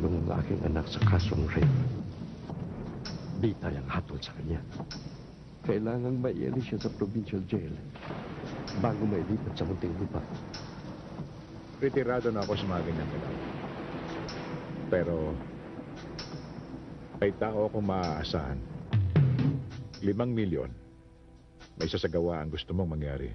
makulong ang aking anak sa kasong rape. Di tayong hatol sa kanya. Kailangang maialis siya sa provincial jail bago mailipat sa Muntinlupa. Retirado na ako sa mga ganyan nila. Pero, may tao akong maaasahan. 5 milyon. May sasagawa ang gusto mong mangyari.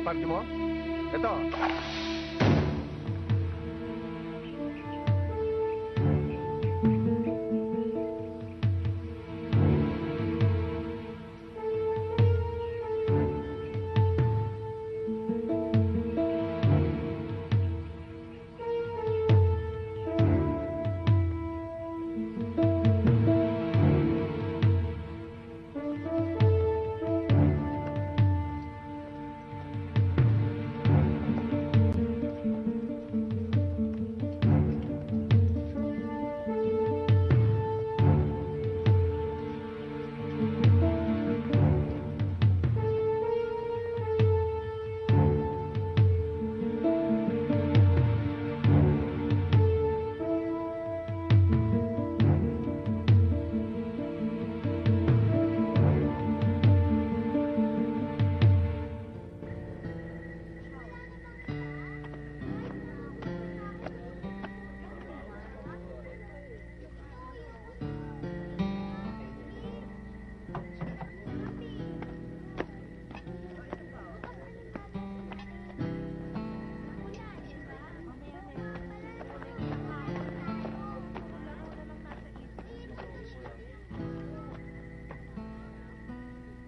Party mo? Ito.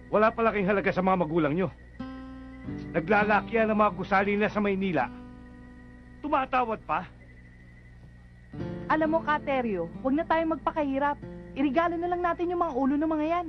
Wala pala kayong halaga sa mga magulang nyo. Naglalakya ng mga gusali na sa Maynila. Tumatawad pa. Alam mo, Kateryo, huwag na tayong magpakahirap. Irigalo na lang natin yung mga ulo ng mga yan.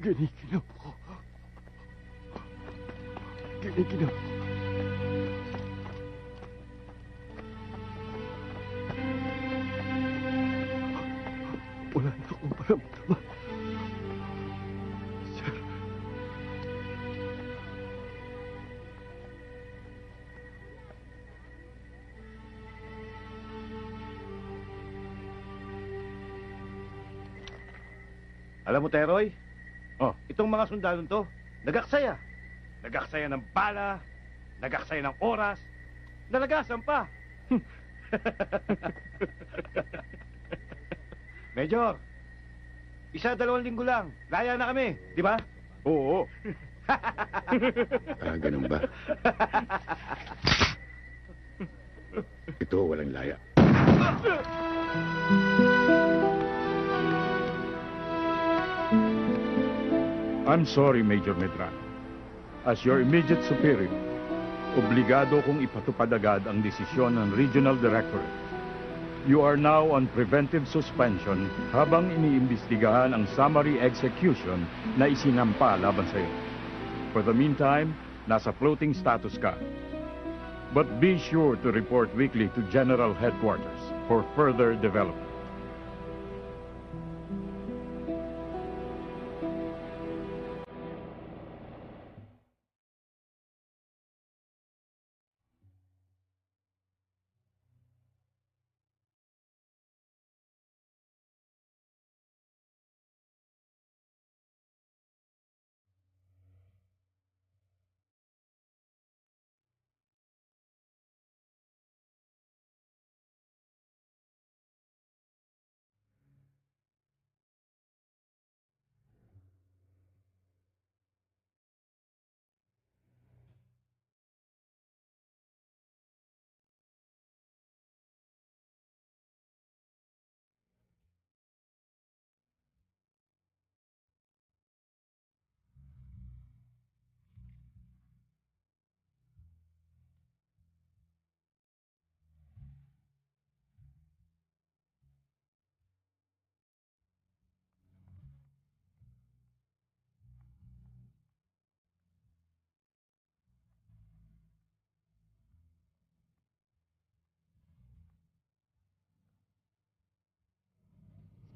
Giniginap ko. Giniginap ko. Wala na akong maramdaman. Sir. Alam mo, Teroy? Itong mga sundalong to, nagaksaya. Nagaksaya ng bala, nagaksaya ng oras, nalagasan pa. Major, 1-2 linggo lang, laya na kami, di ba? Oo. Ganun ba? Ito, walang laya. I'm sorry, Major Medrano. As your immediate superior, obligado kong ipatupad agad ang desisyon ng Regional Directorate. You are now on preventive suspension habang iniimbestigahan ang summary execution na isinampa laban sa iyo. For the meantime, nasa floating status ka. But be sure to report weekly to General Headquarters for further development.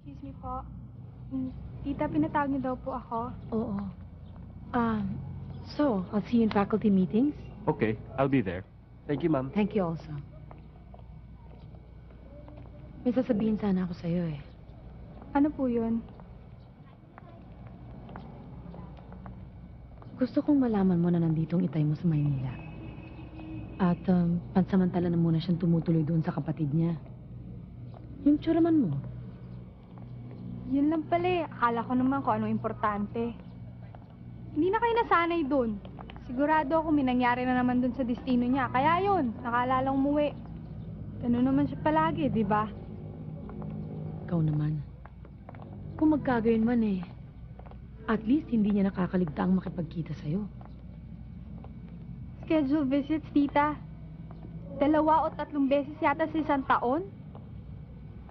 Excuse me po. Tita, pinatawag niyo daw po ako. Oo. So, I'll see you in faculty meetings. Okay, I'll be there. Thank you, ma'am. Thank you also. May sasabihin sana ako sa'yo eh. Ano po yun? Gusto kong malaman mo na nanditong itay mo sa Maynila. At pansamantala na muna siyang tumutuloy doon sa kapatid niya. Yung tsuraman mo. Yun lang pala eh. Akala ko naman kung anong importante. Hindi na kayo nasanay dun. Sigurado ako may nangyari na naman dun sa destino niya. Kaya yun, nakalalang umuwi. Ganun naman siya palagi, di ba? Ikaw naman. Kung magkagayon man eh, at least hindi niya nakakaligtaang makipagkita sa'yo. Schedule visits, tita. 2 o 3 beses yata sa isang taon.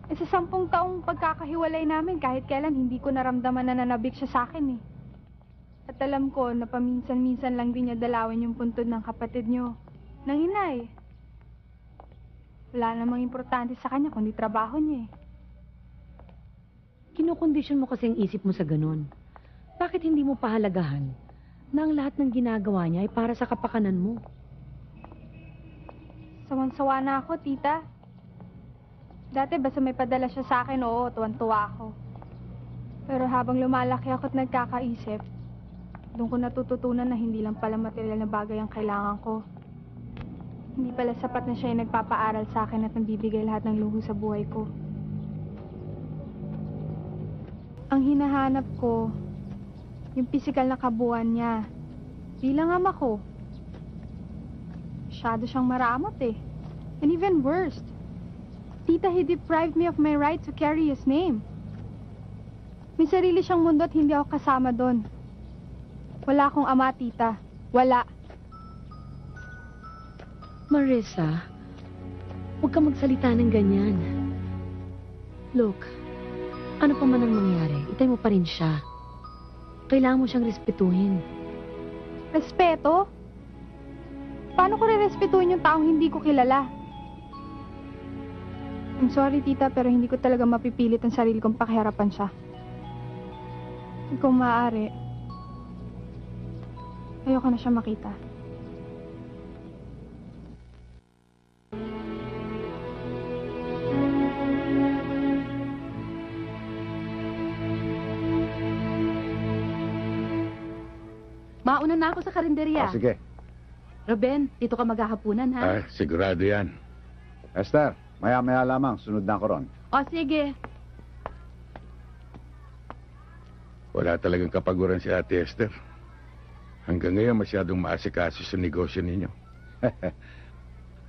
Sa 10 taong pagkakahiwalay namin, kahit kailan hindi ko naramdaman na nanabik siya sa akin eh. At alam ko na paminsan-minsan lang din niya dalawin yung puntod ng kapatid niyo. Nang inay. Wala namang importante sa kanya kundi trabaho niya eh. Kinokondisyon mo kasi ang isip mo sa ganun. Bakit hindi mo pahalagahan na ang lahat ng ginagawa niya ay para sa kapakanan mo? Sawan-sawa na ako, tita. Dati basta may padala siya sa akin, oo, tuwan-tuwa ako. Pero habang lumalaki ako at nagkakaisip, doon ko natututunan na hindi lang pala material na bagay ang kailangan ko. Hindi pala sapat na siya yung nagpapaaral sa akin at nabibigay lahat ng luho sa buhay ko. Ang hinahanap ko, yung pisikal na kabuuan niya. Bilang ama ko. Masyado siyang maramot eh. And even worse, Tita, he deprived me of my right to carry his name. May sarili siyang mundo at hindi ako kasama doon. Wala akong ama, tita. Wala. Marissa, huwag ka magsalita ng ganyan. Look, ano pa man ang mangyari, itay mo pa rin siya. Kailangan mo siyang respetuhin. Respeto? Paano ko re-respetuhin yung taong hindi ko kilala? I'm sorry, tita, pero hindi ko talaga mapipilit ang sarili kong pakiharapan siya. Kung maaari, ayoko na siya makita. Mauna na ako sa karinderya. Sige. Ruben, dito ka maghahapunan, ha? Sigurado yan. Esther, maya-maya lamang. Sunod na ako ron. O, sige. Wala talagang kapaguran si Ate Esther. Hanggang ngayon masyadong maasikaso sa negosyo ninyo.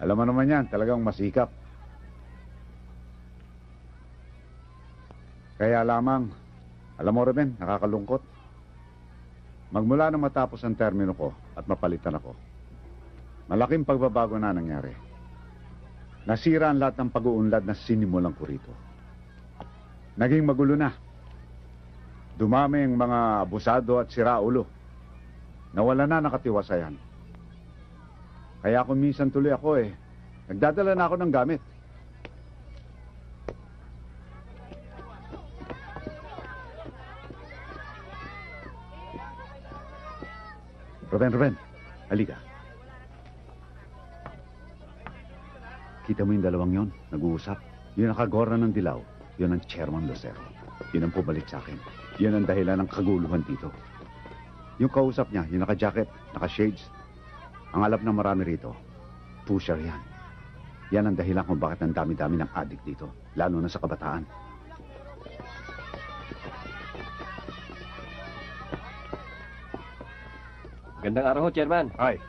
Alam mo naman yan, talagang masikap. Kaya lamang, alam mo Ruben, nakakalungkot. Magmula nang matapos ang termino ko at mapalitan ako, malaking pagbabago na nangyari. Nasira ang lahat ng pag-uunlad na sinimulan ko rito. Naging magulo na. Dumami ang mga abusado at siraulo. Nawala na nakatiwasayan. Kaya kung minsan tuloy ako nagdadala na ako ng gamit. Ruben, halika. Kita mo yung dalawang yon, nag-uusap. Yun ang kagorna ng dilaw. Yun ang Chairman Lucero. Yun ang pabalik sa akin. Yun ang dahilan ng kaguluhan dito. Yung kausap niya, yung naka-jacket, naka-shades. Ang alam ng marami rito, pusher yan. Yan ang dahilan kung bakit ang dami-dami ng addict dito. Lalo na sa kabataan. Gandang araw ho, Chairman. Ay.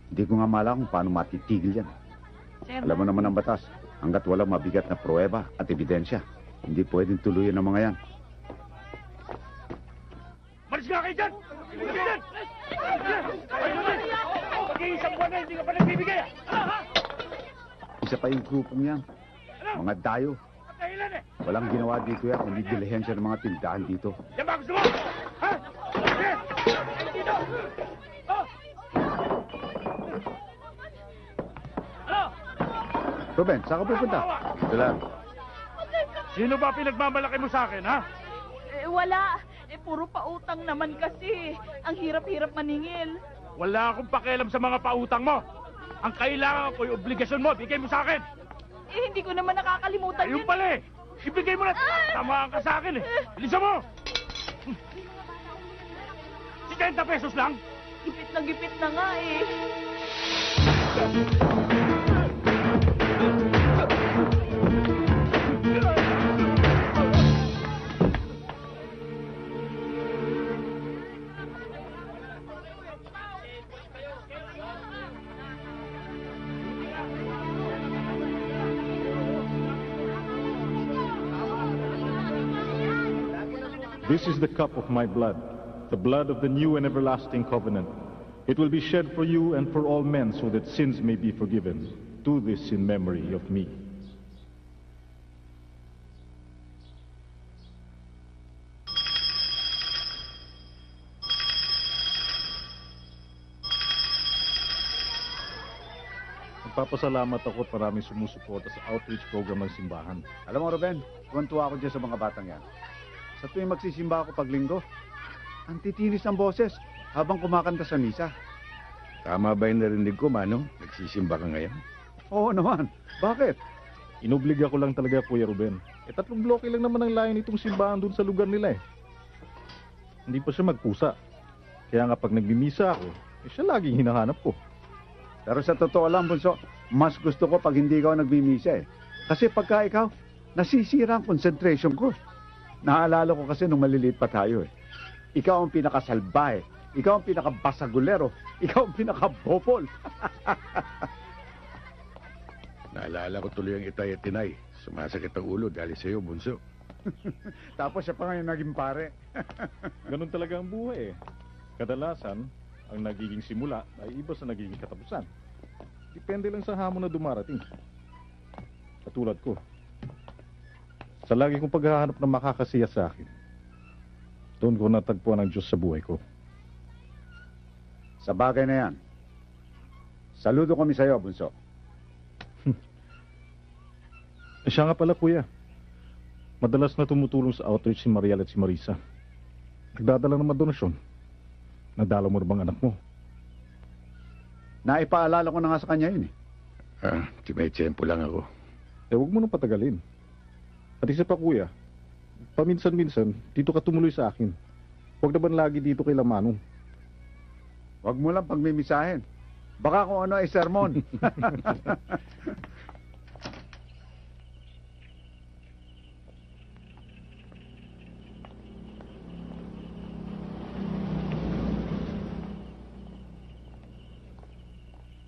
Hindi ko nga mala kung paano matitigil yan. Alam mo naman ang batas. Hanggat walang mabigat na pruweba at ebidensya, hindi pwedeng tuluyan ng mga yan. Malis nga kayo dyan! Pag-iisang buwan na, hindi ka pa nagbibigay, Isa pa yung grupong yan. Mga dayo. Dahilan Walang ginawa dito yan, kundi dilihensya ng mga tindahan dito. Yan ba gusto mo? Ha? Dito! Ruben, saan ka pupunta? Ito lang. Sino ba pinagmamalaki mo sa akin, ha? Wala. Puro pautang naman kasi. Ang hirap-hirap maningil. Wala akong pakialam sa mga pautang mo. Ang kailangan ko yung obligasyon mo, bigay mo sa akin. Hindi ko naman nakakalimutan Ayun pala ibigay mo na. Tamaan ka sa akin Bilisan mo! 60 pesos lang? Gipit na nga This is the cup of my blood, the blood of the new and everlasting covenant. It will be shed for you and for all men so that sins may be forgiven. Do this in memory of me. Nagpapasalamat ako at maraming sumusuporta sa outreach program ng simbahan. Alam mo, Ruben, tuwan-tuwa ako dyan sa mga batang yan. Sa tuwing magsisimba ako pag linggo, ang titinis ng boses habang kumakanta sa misa. Tama ba yung narinig ko, Manong? Nagsisimba ka ngayon? Oo naman. Bakit? Inobliga ko lang talaga, Kuya Ruben. 3 bloke lang naman ang layo nitong simbahan doon sa lugar nila Hindi pa siya magpusa. Kaya nga pag nagmimisa ako, siya laging hinahanap ko. Pero sa totoo lang, Bunso, mas gusto ko pag hindi ikaw nagmimisa Kasi pagka ikaw, nasisira ang concentration ko. Naalala ko kasi nung maliliit pa tayo Ikaw ang pinakasalbahe. Ikaw ang pinakabasagulero. Ikaw ang pinakabopol. Naalala ko tuloy ang itay at tinay. Sumasakit ang ulo dahil sa'yo, Bunso. Tapos siya pa ngayon naging pare. Ganun talaga ang buhay Kadalasan, ang nagiging simula ay iba sa nagiging katapusan. Depende lang sa hamon na dumarating. Katulad ko. Sa lagi kong paghahanap ng makakasiya sa akin. Doon ko natagpuan ang Diyos sa buhay ko. Sa bagay na yan, saludo kami sa iyo, Bunso. Siya nga pala, kuya. Madalas na tumutulong sa outreach si Mariel at si Marisa. Nagdadala ng mga donasyon. Nadala mo na bang anak mo? Naipaalala ko na nga sa kanya yun eh. Tiyempo lang ako. Huwag mo nang patagalin. At isa pa, kuya, paminsan-minsan, dito ka tumuloy sa akin. Huwag naman lagi dito kay Lamanong. Huwag mo lang pagmimisahin. Baka kung ano ay sermon.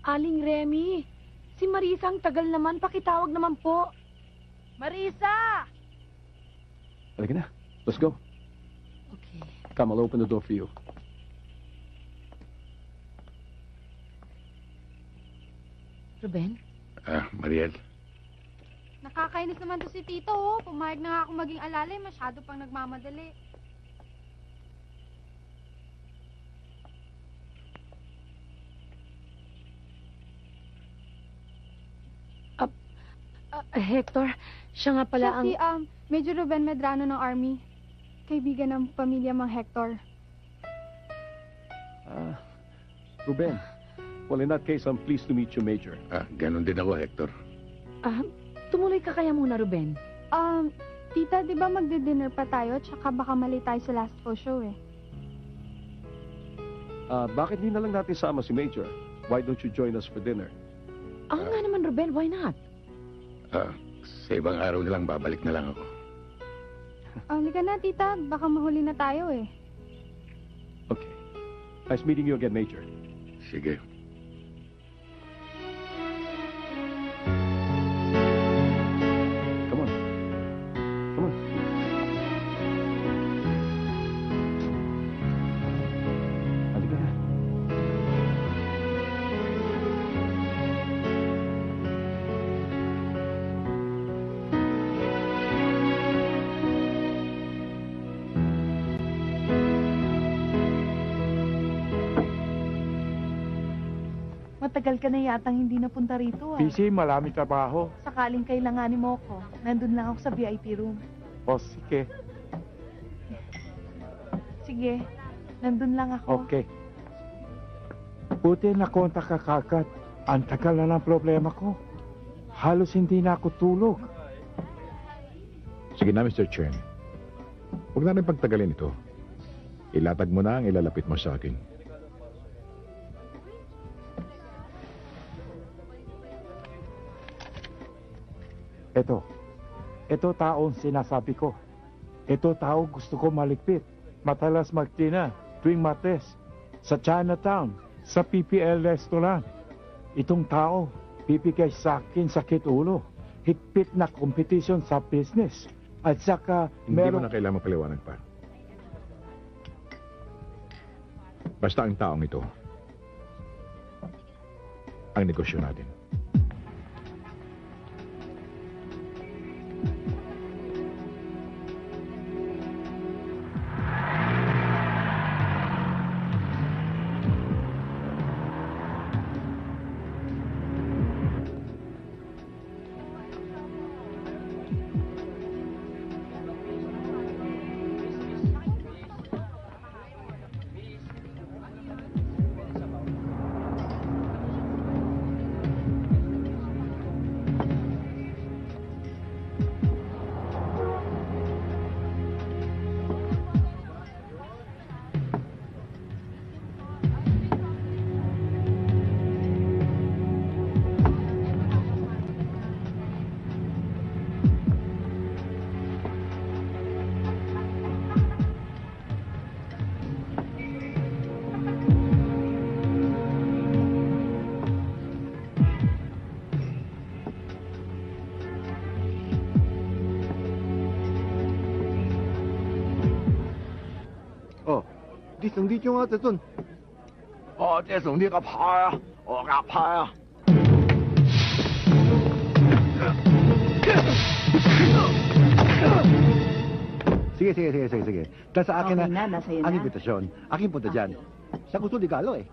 Aling Remy, si Marisa ang tagal naman. Pakitawag naman po. Marisa! Halika na. Let's go. Okay. Come, I'll open the door for you. Ruben? Mariel. Nakakainis naman to si Tito, oh. Pumayag na nga ako maging alalay, masyado pang nagmamadali. Hector, siya nga pala Siya si, Major Ruben Medrano ng Army. Kaibigan ng pamilya Mang Hector. Ruben. Well, in that case, I'm pleased to meet you, Major. Ganon din ako, Hector. Tumuloy ka kaya muna, Ruben. Tita, di ba magdi-dinner pa tayo? Tsaka baka mali tayo sa last po show eh. Bakit di na lang natin sama si Major? Why don't you join us for dinner? Nga naman, Ruben, why not? Sa ibang araw na lang, babalik na lang ako. Halika na, tita. Baka mahuli na tayo eh. Okay. Nice meeting you again, Major. Sige. Come on. Come on. Halika na. Matagal ka na yatang hindi napunta rito, ah. PC, marami trabaho. Sakaling kailanganin mo ko, nandun lang ako sa VIP room. O, sige. Sige, nandun lang ako. Okay. Buti nakontak ka kagad. Ang tagal na ng problema ko. Halos hindi na ako tulog. Sige na, Mr. Chen. Huwag na rin pagtagalin ito. Ilatag mo na ang ilalapit mo sa akin. Ito taong sinasabi ko. Ito tao gusto ko maligpit. Matalas magtina tuwing Martes sa Chinatown, sa PPL restaurant. Itong tao, bibigay sa akin sakit ulo. Higpit na competition sa business. At saka Hindi mo na kailangan paliwanag pa. Basta ang taong ito, ang negosyo natin.總之中啊，就進。哦，這從呢個派啊，我夾派啊。Sige Sige. Dahil sa akin Okay na, nasa iyo ang na. imbitasyon. Aking punta dyan. Sa gusto ni Galo eh.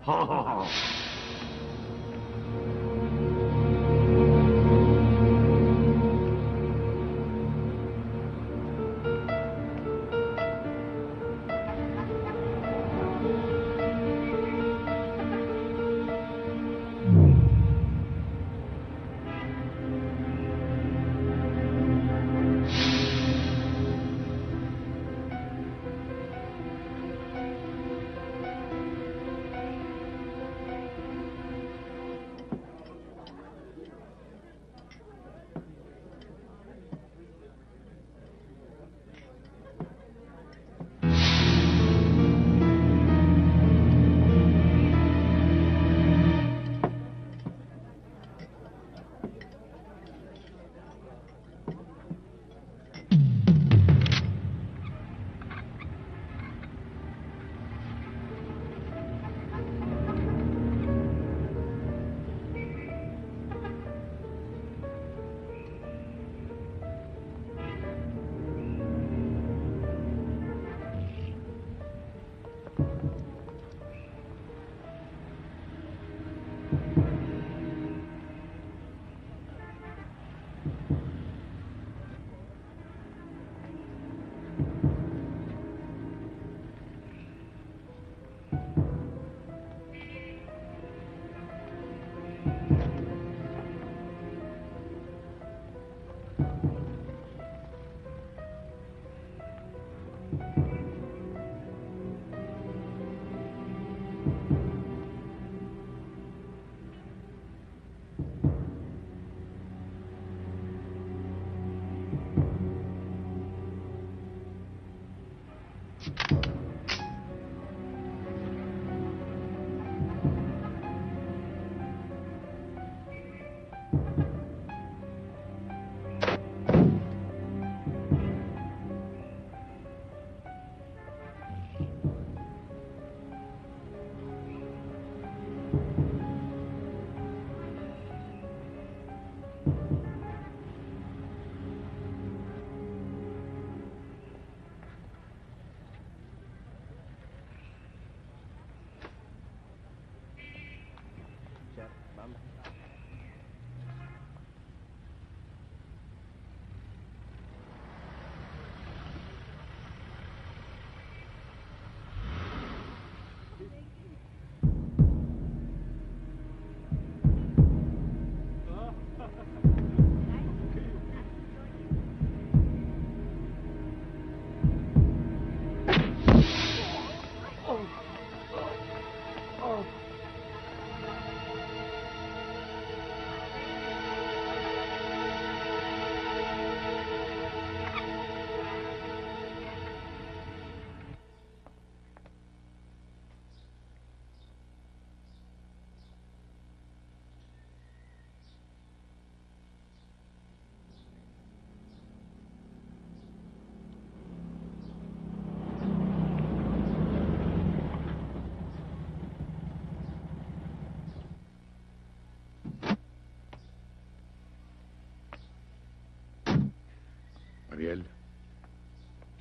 Mariel,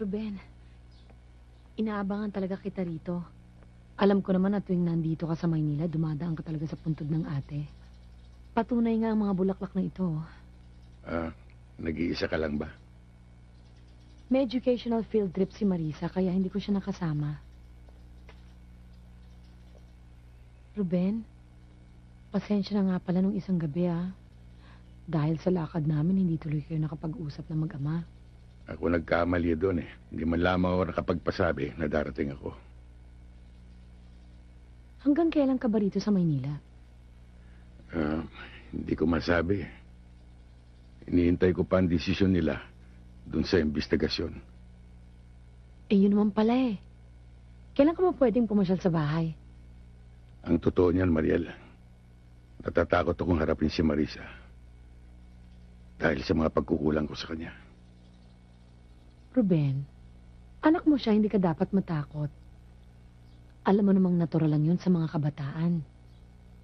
Ruben, inaabangan talaga kita rito. Alam ko naman na tuwing nandito ka sa Maynila, dumadaan ka talaga sa puntod ng ate. Patunay nga ang mga bulaklak na ito. nag-iisa ka lang ba? May educational field trip si Marisa, kaya hindi ko siya nakasama. Ruben, pasensya na nga pala nung isang gabi Dahil sa lakad namin, hindi tuloy kayo nakapag-usap na mag-ama. Ako nagkamali doon eh. Hindi man lamang ako nakapagpasabi na darating ako. Hanggang kailan ka ba rito sa Maynila? Hindi ko masabi. Iniintay ko pa ang desisyon nila doon sa investigasyon. Yun naman pala Kailan ka ba pwedeng pumasyal sa bahay? Ang totoo niyan, Mariel, natatakot akong harapin si Marisa dahil sa mga pagkukulang ko sa kanya. Ruben, anak mo siya, hindi ka dapat matakot. Alam mo namang natural lang yun sa mga kabataan.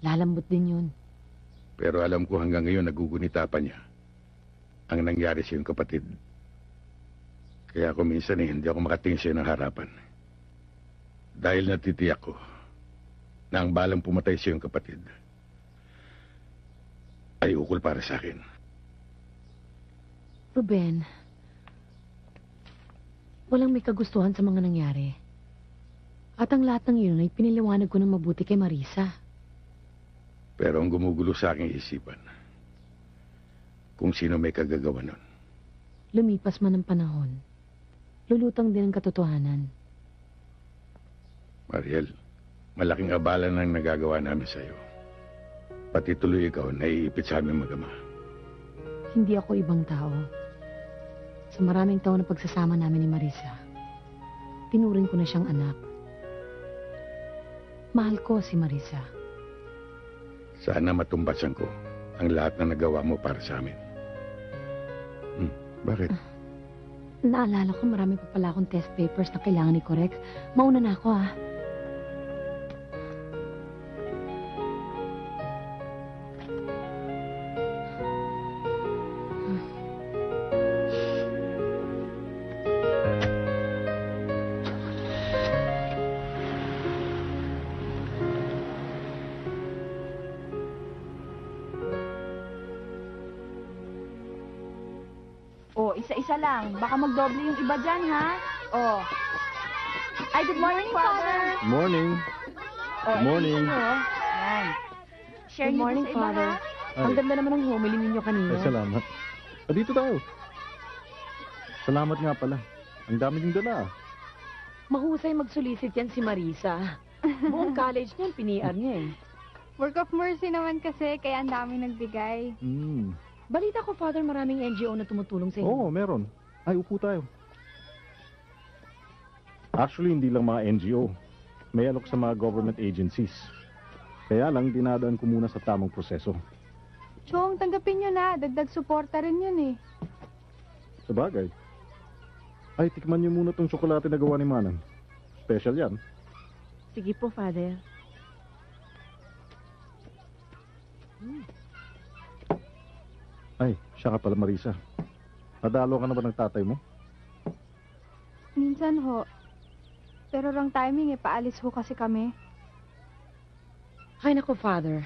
Lalambot din yun. Pero alam ko hanggang ngayon nagugunita pa niya ang nangyari sa iyong kapatid. Kaya ako minsan hindi ako makatingin sa'yo ng harapan. Dahil natitiyak ko na ang balang pumatay sa iyong kapatid ay ukol para sa akin. Ruben, walang may kagustuhan sa mga nangyari. At ang lahat ng yun ay piniliwanag ko ng mabuti kay Marisa. Pero ang gumugulo sa aking isipan, kung sino may kagagawa nun. Lumipas man ang panahon, lulutang din ang katotohanan. Mariel, malaking abala na ang nagagawa namin sa'yo. Pati tuloy ikaw naiipit sa aming mag-ama. Hindi ako ibang tao. Sa maraming taon na pagsasama namin ni Marisa, tinuring ko na siyang anak. Mahal ko si Marisa. Sana matumbasan ko ang lahat na nagawa mo para sa amin. Bakit? Naalala ko marami pa pala akong test papers na kailangan i-correct. Mauna na ako, ah. Oh, isa-isa lang. Baka magdoble yung iba dyan, ha? Oh. Ay, good morning, Father. Morning. Oh, Morning. ito, oh. Yan. Share Good niyo morning, to sa iba, Father. ha? Ang ganda naman ng homily ninyo kanina. Ay, salamat. Dito tayo. Salamat nga pala. Ang dami niyong dala. Mahusay magsolicit yan si Marisa. Buong college niyan, piniar niya eh. Work of mercy naman kasi, kaya ang dami nagbigay. Balita ko, Father, maraming NGO na tumutulong sa inyo. Oo, meron. Ay, upo tayo. Actually, hindi lang mga NGO. May alok sa mga government agencies. Kaya lang, dinadaan ko muna sa tamang proseso. Chong, tanggapin nyo na. Dagdag suporta rin yun eh. Sa bagay. Ay, tikman niyo muna tong tsokolate na gawa ni Manang. Special yan. Sige po, Father. Ay, siya ka pala, Marisa. Nadalo ka na ba ng tatay mo? Minsan ho. Pero wrong timing eh. Paalis ho kasi kami. Ay nako, Father.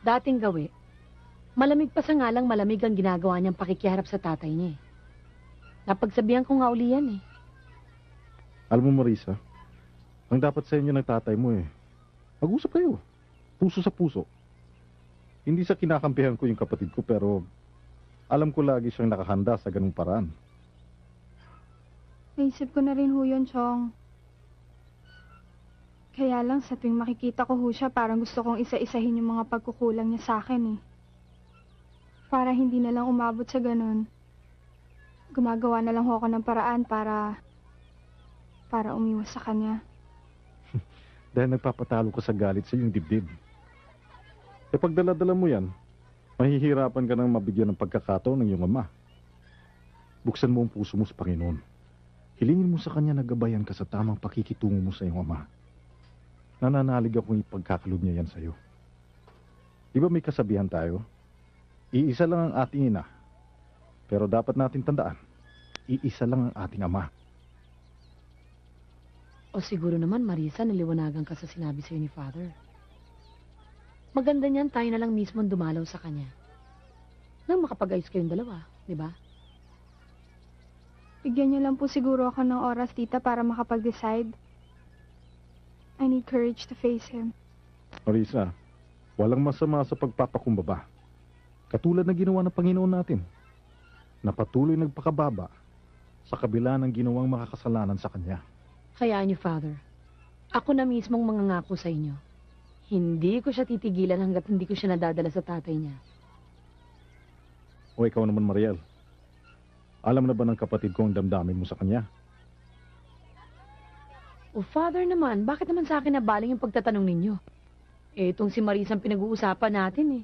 Dating gawi. Malamig pa sa ngalang malamig ang ginagawa niyang pakikiharap sa tatay niya eh. Napagsabihan ko nga uli yan eh. Alam mo, Marisa, ang dapat sa inyo ng tatay mo eh. Mag-usap kayo. Puso sa puso. Hindi sa kinakampihan ko yung kapatid ko, pero alam ko lagi siyang nakahanda sa ganung paraan. Naisip ko na rin ho yun, Chong. Kaya lang sa tuwing makikita ko ho siya, parang gusto kong isa-isahin yung mga pagkukulang niya sa akin eh. Para hindi na lang umabot sa ganun. Gumagawa na lang ho ako ng paraan para umiwas sa kanya. Dahil nagpapatalo ka sa galit sa iyong dibdib. E pag dala-dala mo yan, mahihirapan ka nang mabigyan ng pagkakataon ng iyong ama. Buksan mo ang puso mo sa Panginoon. Hilingin mo sa Kanya na gabayan ka sa tamang pakikitungo mo sa iyong ama. Nananalig akong ipagkakalob niya yan sa iyo. Di ba may kasabihan tayo? Iisa lang ang ating ina. Pero dapat natin tandaan, iisa lang ang ating ama. O siguro naman, Marisa, naliwanagan ka sa sinabi sa'yo ni Father. Maganda niyan, tayo na lang mismo dumalaw sa kanya. Nang makapag-ayos kayong dalawa, di ba? Bigyan niyo lang po siguro ako ng oras, tita, para makapag-decide. I need courage to face him. Marisa, walang masama sa pagpapakumbaba. Katulad na ginawa ng Panginoon natin, na patuloy nagpakababa sa kabila ng ginawang makakasalanan sa Kanya. Hayaan niyo, Father. Ako na mismong mangangako sa inyo. Hindi ko siya titigilan hanggat hindi ko siya nadadala sa tatay niya. O ikaw naman, Mariel. Alam na ba ng kapatid ko ang damdamin mo sa kanya? O Father naman, bakit naman sa akin nabaling yung pagtatanong ninyo? Eh, itong si Marisa ang pinag-uusapan natin eh.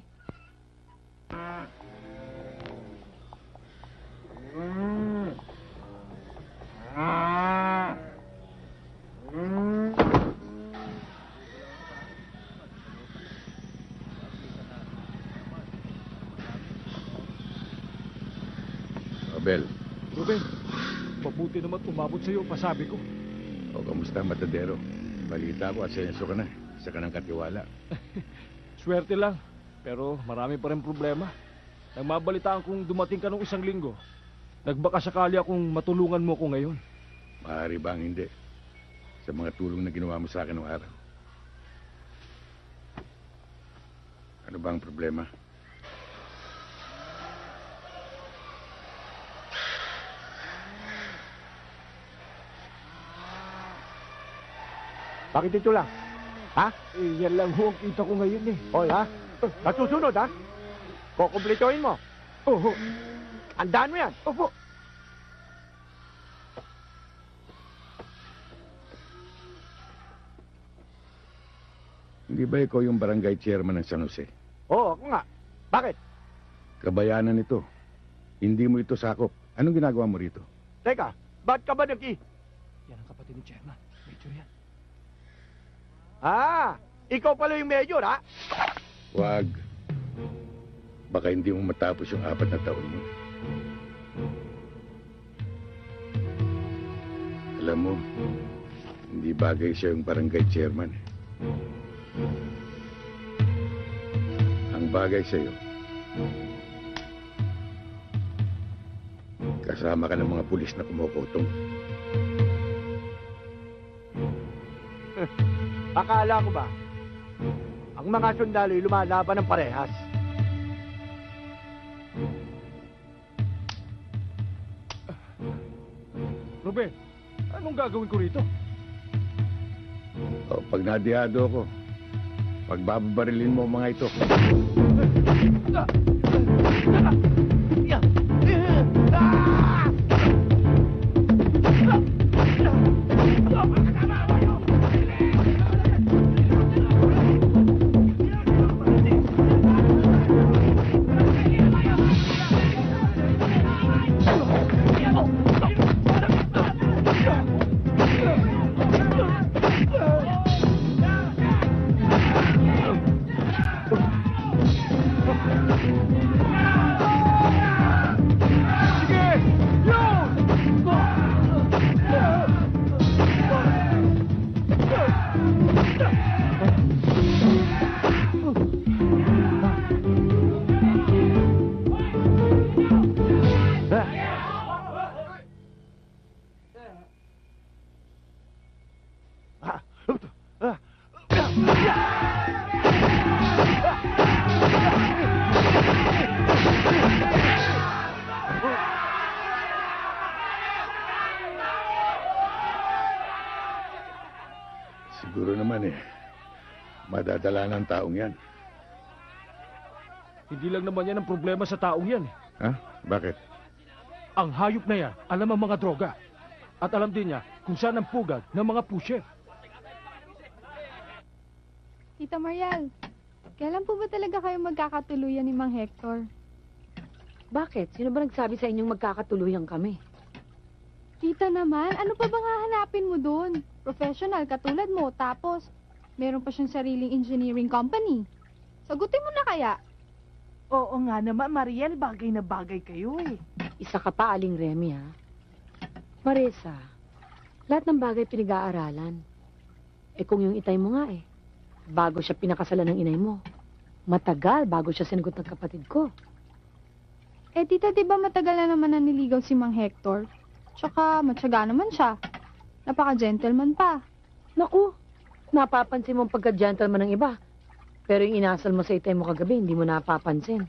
Abel, Ruben, Mabuti naman umabot sa'yo, pasabi ko. O, kamusta, Matadero? Balita ko, asenso ka na. Isa ka ng katiwala. Swerte lang, pero marami pa rin problema. Nang mabalitaan kong dumating ka nung 1 linggo, nagbaka sakali akong matulungan mo ko ngayon. Maaari ba ang hindi? Sa mga tulong na ginawa mo sa akin noong araw. Ano ba ang problema? Bakit ito lang? Ha? Yan lang ho ang kita ko ngayon eh. Hoy, ha? At susunod, ha? Kukumplitohin mo. Oho. Andaan mo yan. Opo. Hindi ba ikaw yung barangay chairman ng San Jose? Oo, ako nga. Bakit? Kabayanan ito. Hindi mo ito sakop. Anong ginagawa mo rito? Teka, ba't ka ba Yan ang kapatid ni Chairman. Major yan. Ah, ikaw pala yung mayor, ha? Wag. Baka hindi mo matapos yung 4 na taon mo. Alam mo, hindi bagay siya yung barangay chairman. Ang bagay sa'yo, kasama ka ng mga pulis na kumukutong. Akala ko ba, ang mga sundalo lumalaban ng parehas? Ruben, anong gagawin ko rito? O, pag nadihado ko, pagbabarilin mo ang mga ito. Siguro naman madadala ng taong yan. Hindi lang naman yan ang problema sa taong yan. Ha? Bakit? Ang hayop na yan, alam ang mga droga. At alam din niya kung saan ang pugad ng mga pusher. Tita Marial, kailan po ba talaga kayo magkakatuluyan ni Mang Hector? Bakit? Sino ba nagsabi sa inyong magkakatuluyan kami? Tita naman, ano pa bang hahanapin mo doon? Professional katulad mo, tapos meron pa siyang sariling engineering company. Sagutin mo na kaya? Oo nga naman, Mariel, bagay na bagay kayo eh. Isa ka pa, Aling Remy, ha? Marisa, lahat ng bagay pinag-aaralan. Kung yung itay mo nga bago siya pinakasalan ng inay mo. Matagal bago siya sinagot ng kapatid ko. Tita, di ba matagal na naman naniligaw si Mang Hector? Tsaka matyaga naman siya. Napaka-gentleman pa. Naku, napapansin mo ang pagka-gentleman ng iba. Pero yung inasal mo sa itay mo kagabi, hindi mo napapansin.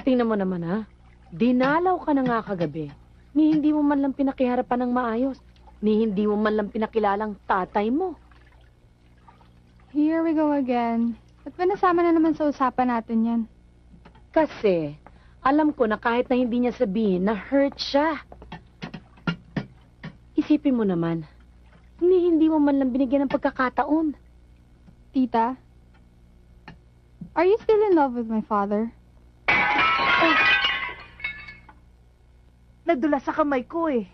Tingnan mo naman, ha? Dinalaw ka na nga kagabi, ni hindi mo man lang pinakiharapan ng maayos, ni hindi mo man lang pinakilalang tatay mo. Here we go again. Ba't ba nasama na naman sa usapan natin yan? Kasi, alam ko na kahit na hindi niya sabihin na hurt siya. Isipin mo naman, ni hindi mo man lang binigyan ng pagkakataon. Tita, are you still in love with my father? Nadula sa kamay ko eh.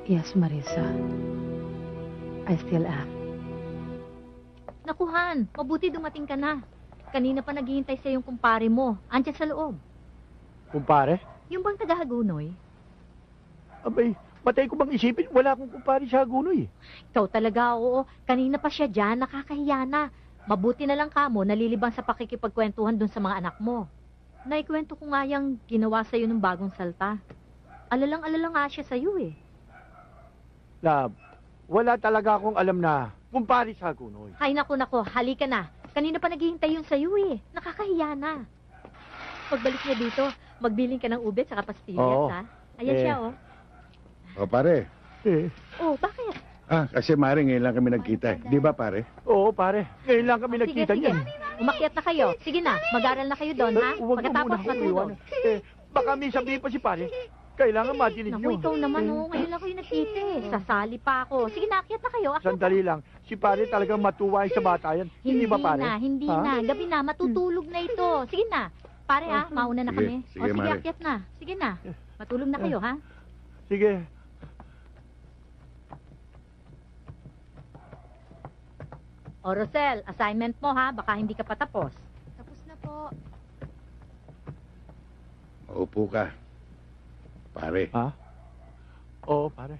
Yes, Marisa. I still am. Nakuhan, mabuti dumating ka na. Kanina pa naghihintay sa yung kumpare mo. Andiyan sa loob. Kumpare? Yung bang taga-Hagunoy? Abay, matay ko bang isipin? Wala akong kumpare sa Hagunoy. Ikaw talaga, oo. Kanina pa siya dyan, nakakahiya na. Mabuti na lang ka mo, nalilibang sa pakikipagkwentuhan dun sa mga anak mo. Naikwento ko nga yung ginawa sa'yo ng bagong salta. Alalang-alala nga siya sa'yo eh. Love, wala talaga akong alam na kumpare sa Hagunoy. Hay nako, halika na. Kanina pa naghihintay yun sa'yo eh. Nakakahiya na. Pagbalik niya dito, magbiling ka ng ube at pastillas, Oo. ha? Ayan siya, oh. O pare. Oh, bakit? Kasi Mare, ngayon lang kami nagkita. Di ba pare? Oo, pare. Ngayon lang kami nagkita niyan. Umakyat na kayo. Sige na, mag-aral na kayo doon, ha? Huwag mo Pagkatapos muna akong matulog. iwanan. Baka may sabihin pa si pare. Kailangan matinig Naku, nyo. ikaw naman, oh. Ngayon lang kayo nagkita eh. Sasali pa ako. Sige na, akyat na kayo. Akyat. Sandali lang. Si pare talagang matuwa sa bata yan. Hindi ba pare? Hindi na. Gabi na, matutulog na ito. Sige na. Pare, ha? Mauna na Sige, kami. sige, Sige, Mare. akyat na. Sige na. Matulog na kayo, ha? Sige. O, Rosel, assignment mo, ha? Baka hindi ka patapos. Tapos na po. Maupo ka. Pare. Ha? Oo, pare.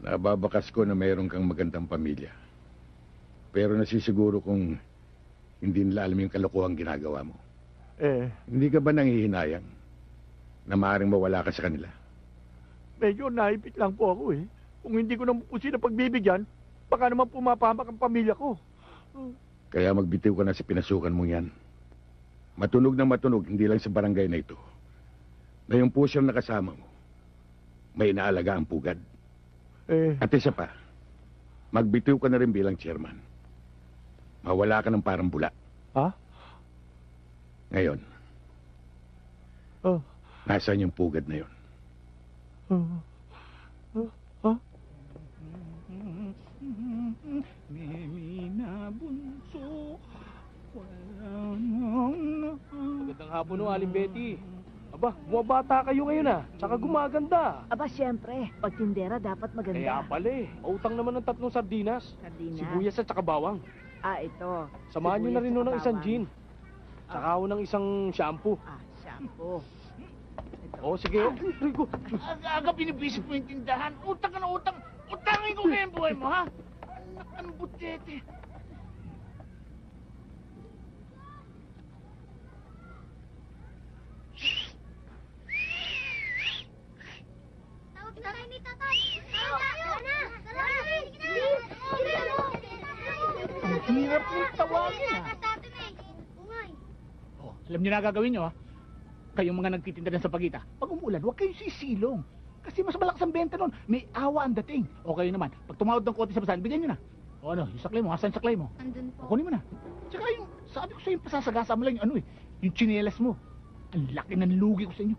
Nababakas ko na mayroon kang magandang pamilya. Pero nasisiguro kung hindi nila alam yung kalokohang ginagawa mo. Hindi ka ba nanghihinayang na maaaring mawala ka sa kanila? Medyo naipit lang po ako eh. Kung hindi ko naman po sila pagbibigyan, baka naman pumapahamak ang pamilya ko. Kaya magbitiw ka na sa pinasukan mong yan. Matunog na matunog, hindi lang sa barangay na ito. Na yung pusher na kasama mo, may inaalaga ang pugad. At isa pa, magbitiw ka na rin bilang chairman. Mawala ka ng parang bula. Ha? Ngayon, nasaan yung pugad na yun? Memina bunso, magandang hapon no, Aling Betty. Aba, bumabata kayo ngayon ah. Tsaka gumaganda. Aba, siyempre. Pag tindera, dapat maganda. Kaya pala eh. Mautang naman ng 3 sardinas. Sibuyas at tsaka bawang. Ito. Samahan nyo na rin nun ng isang bawang. gin. Tsaka ho ng isang shampoo. Shampoo. Oo, sige. Rico. Aga binibisip mo yung tindahan. Utang ka na utang. Utangin ko kayo ang buhay mo, ha? Ang butete. Ang hirap ng tawagin, ha? Oh, alam niyo na gagawin niyo, ha? Kayong mga nagtitinda ng sapagita, pag umulan, huwag kayong sisilong. Kasi mas malakas ang benta nun. May awa ang dating. O kayo naman, pag tumawad ng konti sa basahan, bigyan nyo na. O ano, yung saklay mo, asan yung saklay mo? Andun po. O kunin mo na. Tsaka yung, sabi ko sa'yo, pasasagasa mo lang yung ano eh, yung tsinelas mo. Ang laki ng lugi ko sa inyo.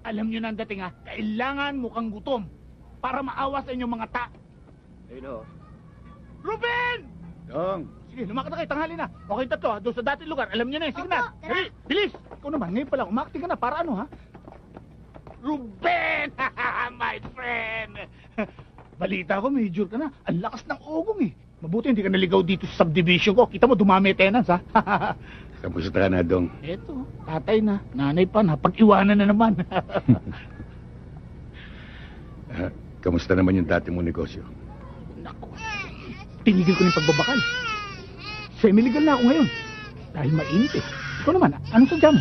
Alam nyo na ang dating ha, kailangan mukhang gutom para maawa sa inyong mga Ayun o. Ruben! Dong! Sige, lumakad na kayo, tanghali na. Okay, tatlo ha, doon sa dating lugar, alam nyo na eh, sige na. Dali, bilis! Ikaw naman, ngayon pa lang, umakting ka na, para ano ha? Ruben! My friend! Balita ko, major ka na. Ang lakas ng ugong eh. Mabuti hindi ka naligaw dito sa subdivision ko. Kita mo, dumami tenants ha. Kamusta ka na, Dong? Eto, tatay na, nanay pa na, pag-iwanan na naman. Kamusta naman yung dati mong negosyo? Naku, tinigil ko na yung pagbabakal. Semi-legal na ako ngayon. Dahil mainit eh. Ikaw naman, anong sadya mo?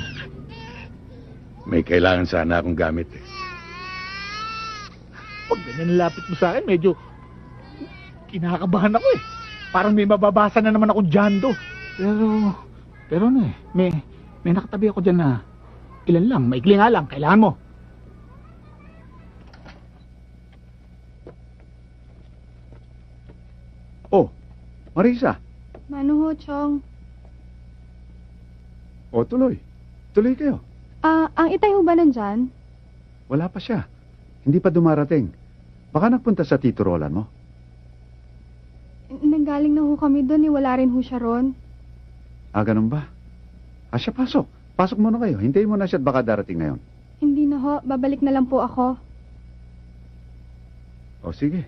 May kailangan sana akong gamit eh. Pag ganyan lapit mo sa akin, medyo kinakabahan ako eh. Parang may mababasa na naman akong jando. Pero ano eh, may nakatabi ako dyan na ilan lang, maikli nga lang, kailangan mo. Oh, Marisa. Mano ho, Chong? O, tuloy. Tuloy kayo. Ang itay ho ba nandyan? Wala pa siya. Hindi pa dumarating. Baka nagpunta sa Tito Roland mo. Nanggaling na ho kami doon, wala rin ho siya ron. Ah, ganun ba? Siya, pasok. Pasok muna kayo. Hintayin mo na siya at baka darating ngayon. Hindi na ho, babalik na lang po ako. O, sige.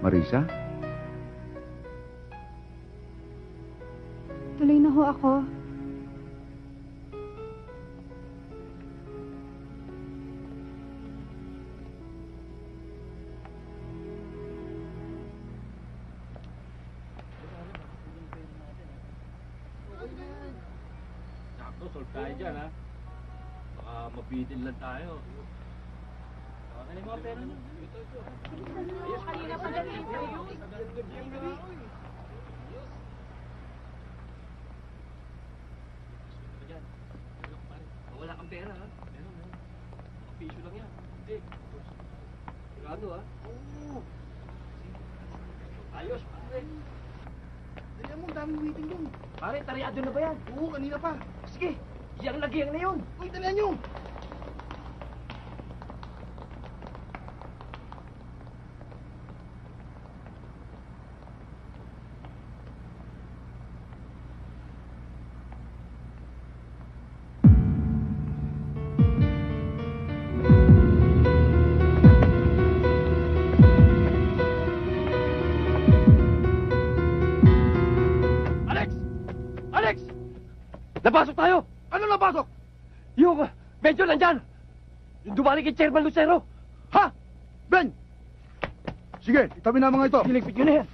Marisa? Tuloy na ho ako. Sakto, solve tayo dyan, ha? Baka mabitin lang tayo. Ano yung mga pera nyo? Ayos, kanina pa ganito. Wala kang pera, ha? Meron. Piso lang yan. Hindi. Sigurado, ha? Oo. Ayos, pare. Dali mo, daming waiting doon. Pare, taryado na ba yan? Oo, kanina pa. Sige, yang lagiyang na yun. Uy, dalihan nyo. Alex! Napasok tayo! Ano napasok? Yung medyo nandyan! Yung dumali kay Chairman Lucero! Ha? Ben! Sige, itabi na mga ito. Siligpit nyo na yan!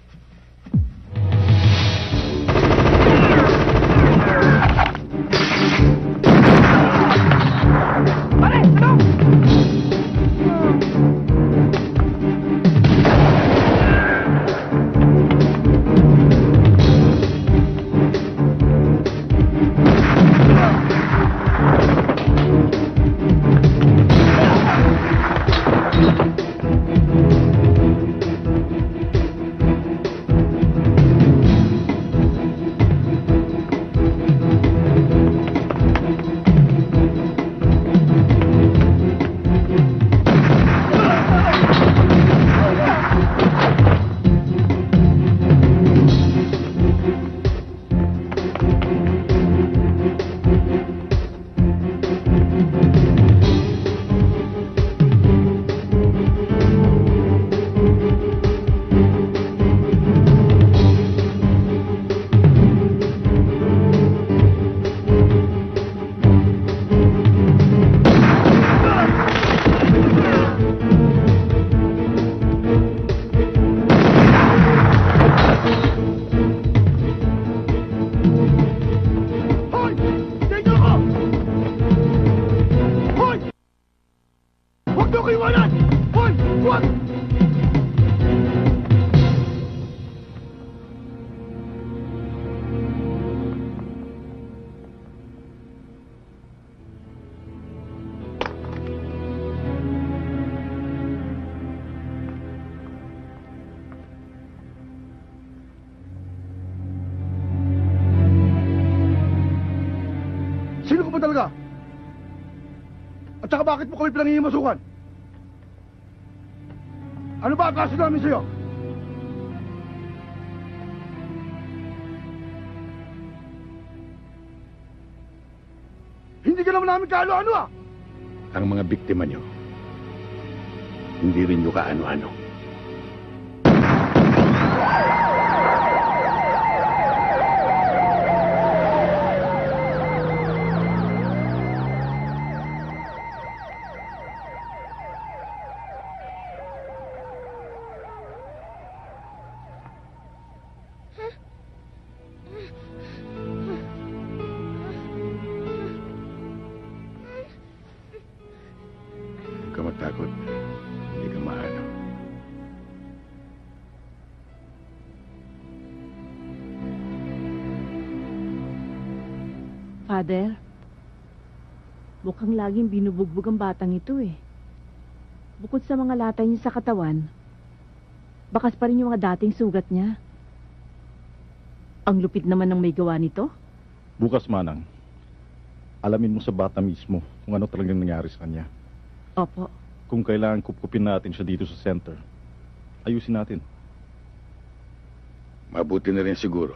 Pare! Ano? Sino ka ba talaga? At saka bakit mo kami pinangingimasukan? Ano ba ang kaso namin sa'yo? Hindi ka naman namin kaano-ano ah! Ang mga biktima nyo, hindi rin nyo kaano-ano. Huwag ka matakot. Hindi ka maano. Father, mukhang laging binubugbog ang batang ito eh. Bukod sa mga latay niya sa katawan, bakas pa rin yung mga dating sugat niya. Ang lupit naman ng may gawa nito. Bukas, Manang, alamin mo sa bata mismo kung ano talagang nangyari sa kanya. Opo. Kung kailangan kupkupin natin siya dito sa center, ayusin natin. Mabuti na rin siguro.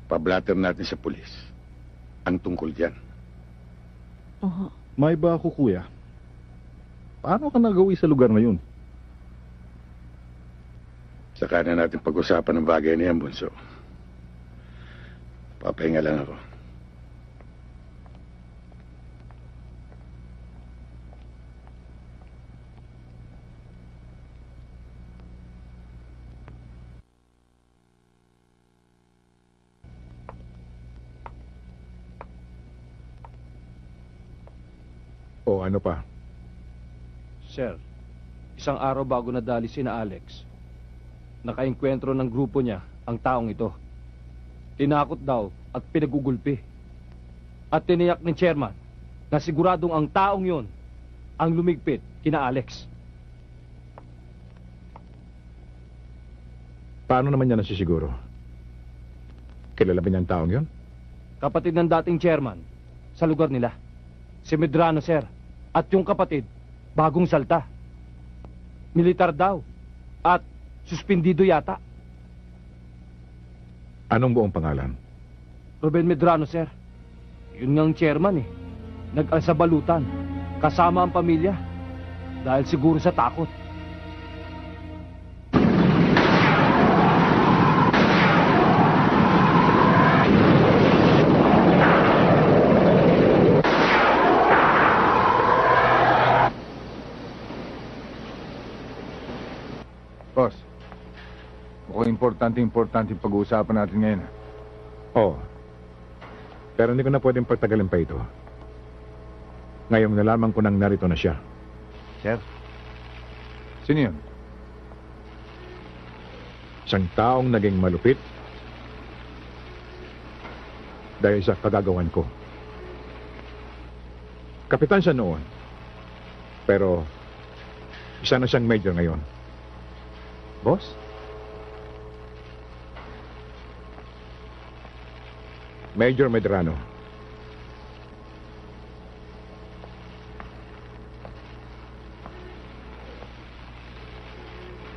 Pablatter natin sa pulis. Ang tungkol dyan. Oho. May ba ako, kuya? Paano ka nagawi sa lugar na yun? Saka na natin pag-usapan ng bagay na yan, Bunso. Papahinga lang ako. O ano pa? Sir, isang araw bago nadali sina Alex, nakaengkwentro ng grupo niya ang taong ito. Tinakot daw at pinagugulpi. At tiniyak ni chairman na siguradong ang taong yon ang lumigpit kina Alex. Paano naman niya nasisiguro? Kilala ba niya ang taong yon? Kapatid ng dating chairman sa lugar nila. Si Medrano, sir. At yung kapatid, bagong salta. Militar daw. At suspindido yata. Anong buong pangalan? Ruben Medrano, sir. Yun ngang chairman eh. Nag-alsabalutan. Kasama ang pamilya. Dahil siguro sa takot. Boss, mukhang importante yung pag-uusapan natin ngayon. Oo. Pero hindi ko na pwedeng pagtagalin pa ito. Ngayong nalaman ko nang narito na siya. Sir? Sino yun? Isang taong naging malupit dahil sa kagagawan ko. Kapitan siya noon. Pero isa na siyang major ngayon. Boss? Major Medrano.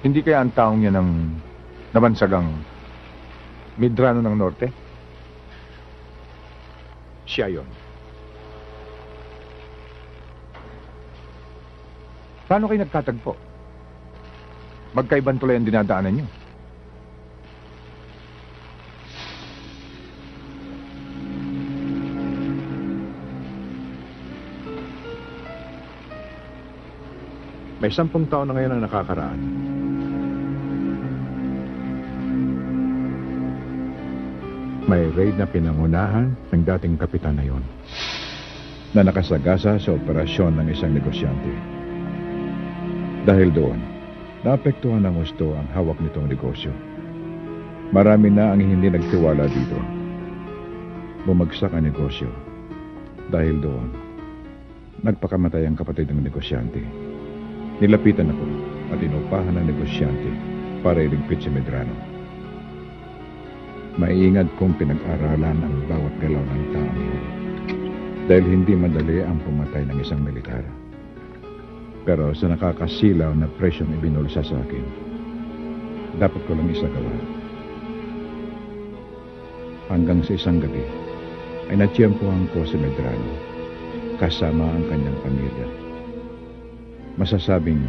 Hindi kaya ang taong yan ang nabansagang Medrano ng Norte? Siya yon. Paano kayo nagkatagpo? Magkaibang tulay ang dinadaanan niyo. May 10 taon na ngayon ang nakakaraan. May raid na pinangunahan ng dating kapitan na yon na nakasagasa sa operasyon ng isang negosyante. Dahil doon, naapektuhan ng gusto ang hawak nitong negosyo. Marami na ang hindi nagtiwala dito. Bumagsak ang negosyo. Dahil doon, nagpakamatay ang kapatid ng negosyante. Nilapitan ako at inupahan ng negosyante para iligpit si Medrano. Maiingat kong pinag-aralan ang bawat galaw ng taong yun. Dahil hindi madali ang pumatay ng isang militar. Pero sa nakakasilaw na presyong ibinulsa sa akin, dapat ko lang isagawa. Hanggang sa isang gabi, ay natiyempohan ko si Medrano kasama ang kanyang pamilya. Masasabing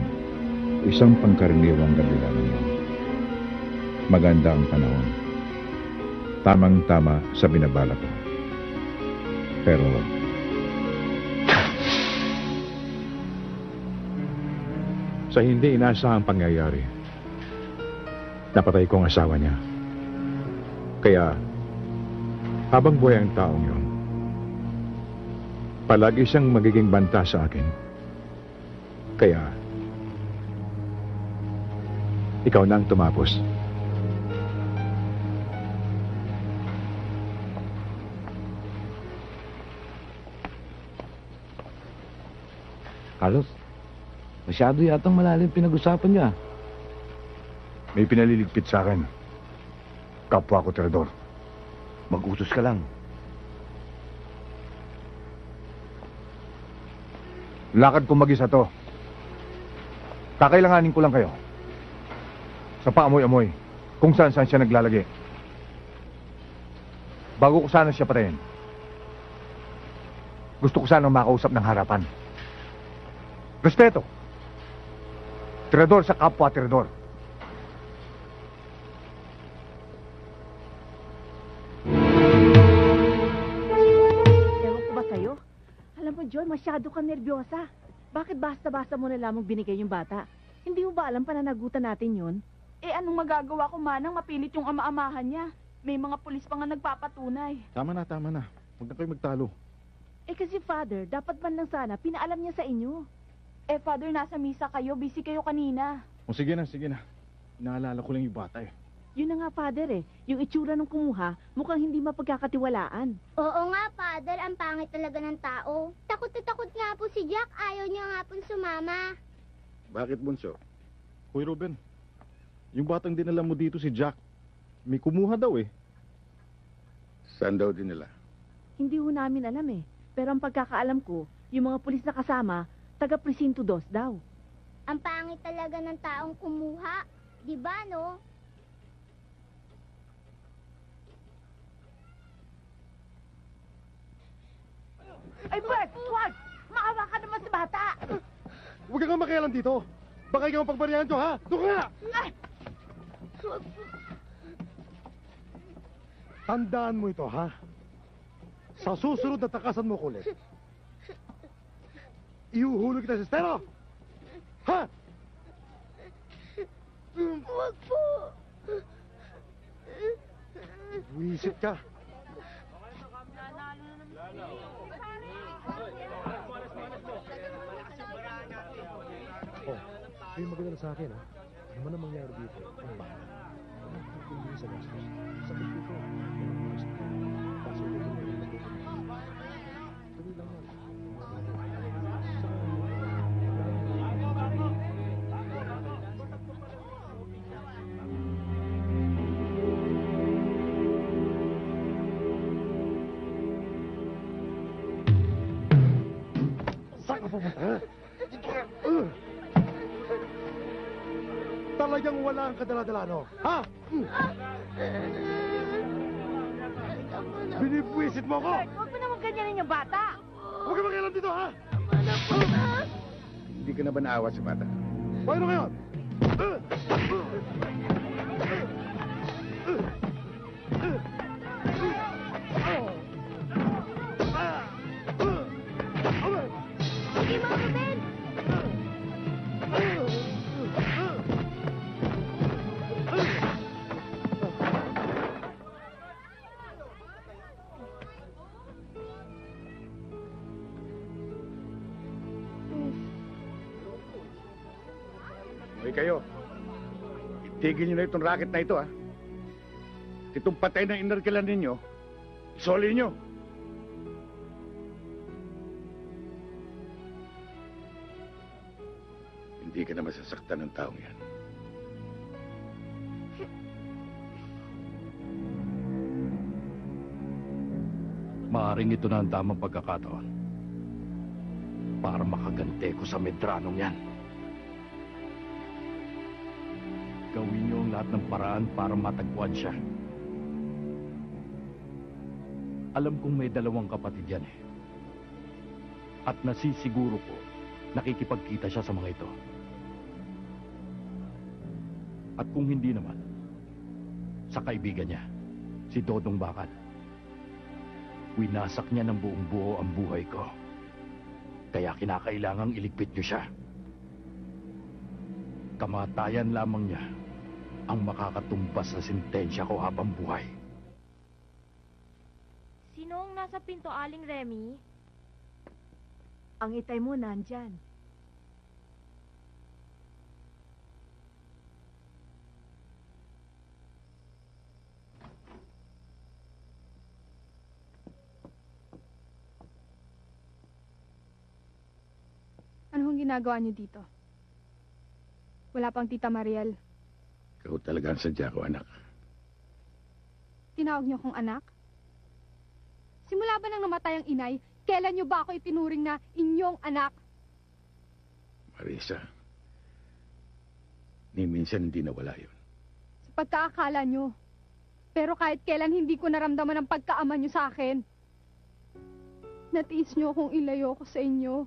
isang pangkaraniwang gabi lang yun. Maganda ang panahon. Tamang-tama sa binabala ko. Pero sa hindi inaasahang pangyayari, napatay ko ang asawa niya. Kaya, habang buhay ang taong yun, palagi siyang magiging banta sa akin. Kaya, ikaw na ang tumapos. Carlos, masyado yatang malalim pinag-usapan niya. May pinaliligpit sa akin. Kapwa ko, Teodor. Mag-utos ka lang. Lakad ko mag-isa to. Kakailanganin ko lang kayo. Sa paamoy-amoy, kung saan-saan siya naglalagi. Bago ko sana siya patayin, gusto ko sanang makausap ng harapan. Respeto. Tirador sa kapwa tirador. Ewan ko ba sa'yo? Alam mo, Joy, masyado ka nervyosa. Bakit basta-basta mo na lamang binigay yung bata? Hindi mo ba alam pananagutan natin yun? Eh, anong magagawa ko, Manang? Mapilit yung ama-amahan niya. May mga pulis pa nga nagpapatunay. Tama na, tama na. Huwag na kayo magtalo. Eh kasi, Father, dapat man lang sana pinaalam niya sa inyo. Eh, Father, nasa misa kayo. Busy kayo kanina. O sige na, sige na. Inaalala ko lang yung bata eh. Yun na nga, Father eh. Yung itsura ng kumuha, mukhang hindi mapagkakatiwalaan. Oo nga, Father. Ang pangit talaga ng tao. Takot na takot nga po si Jack. Ayaw niya nga po sumama. Bakit, Bunso? Hoy, Ruben. Yung batang dinala mo dito si Jack. May kumuha daw eh. Saan daw din nila? Hindi ho namin alam eh. Pero ang pagkakaalam ko, yung mga pulis na kasama, taga Presinto 2 daw. Ang pangit talaga ng taong kumuha. Di ba, no? Ay, Bert! Wag! Maawa ka naman sa bata! Huwag kang makialam dito. Baka ikaw ang pagbarihan ko, ha? Doon ka nga! Tandaan mo ito, ha? Sa susunod na takasan mo ko ulit, ihuhulog kita sa estero! Ha? Huwag po. Wisit ka. Oh, kayo magdala sa akin, ha? Ano man ang mangyari dito? Sakit dito. Kaso ito yung tuloy lang yan. Saan ka pupunta, ha? Talagang wala ang kadala-dala, no? Ha? Binibwisit mo ko! Huwag mo naman ganyanin yung bata! Huwag ka makialam dito, ha? Hindi ka na ba naawa sa bata? Paano ngayon? Sige, Mama Ben. Hoy kayo, itigil nyo na itong racket na ito, ha? Itong patay na inarkilan ninyo, isoli nyo. Hindi ka na masasaktan ng taong yan. Maaring ito na ang tamang pagkakataon para makagante ko sa Medranong yan. Gawin niyo ang lahat ng paraan para matagpuan siya. Alam kong may 2 kapatid yan eh. At nasisiguro ko, nakikipagkita siya sa mga ito. At kung hindi naman, sa kaibigan niya, si Dodong Bakal. Winasak niya ng buong buo ang buhay ko. Kaya kinakailangang iligpit niyo siya. Kamatayan lamang niya ang makakatumbas sa sentensya ko habang buhay. Sino ang nasa pinto, Aling Remy? Ang itay mo nandyan. Ano hong ginagawa niyo dito? Wala pang Tita Mariel. Ikaw talaga ang sadya ko, anak. Tinawag niyo akong anak? Simula ba nang namatay ang inay, kailan niyo ba ako itinuring na inyong anak? Marisa, ni minsan hindi nawala yun. Sa pagkaakala niyo. Pero kahit kailan hindi ko naramdaman ang pagkaama niyo sa akin. Natiis niyo akong ilayo ko sa inyo.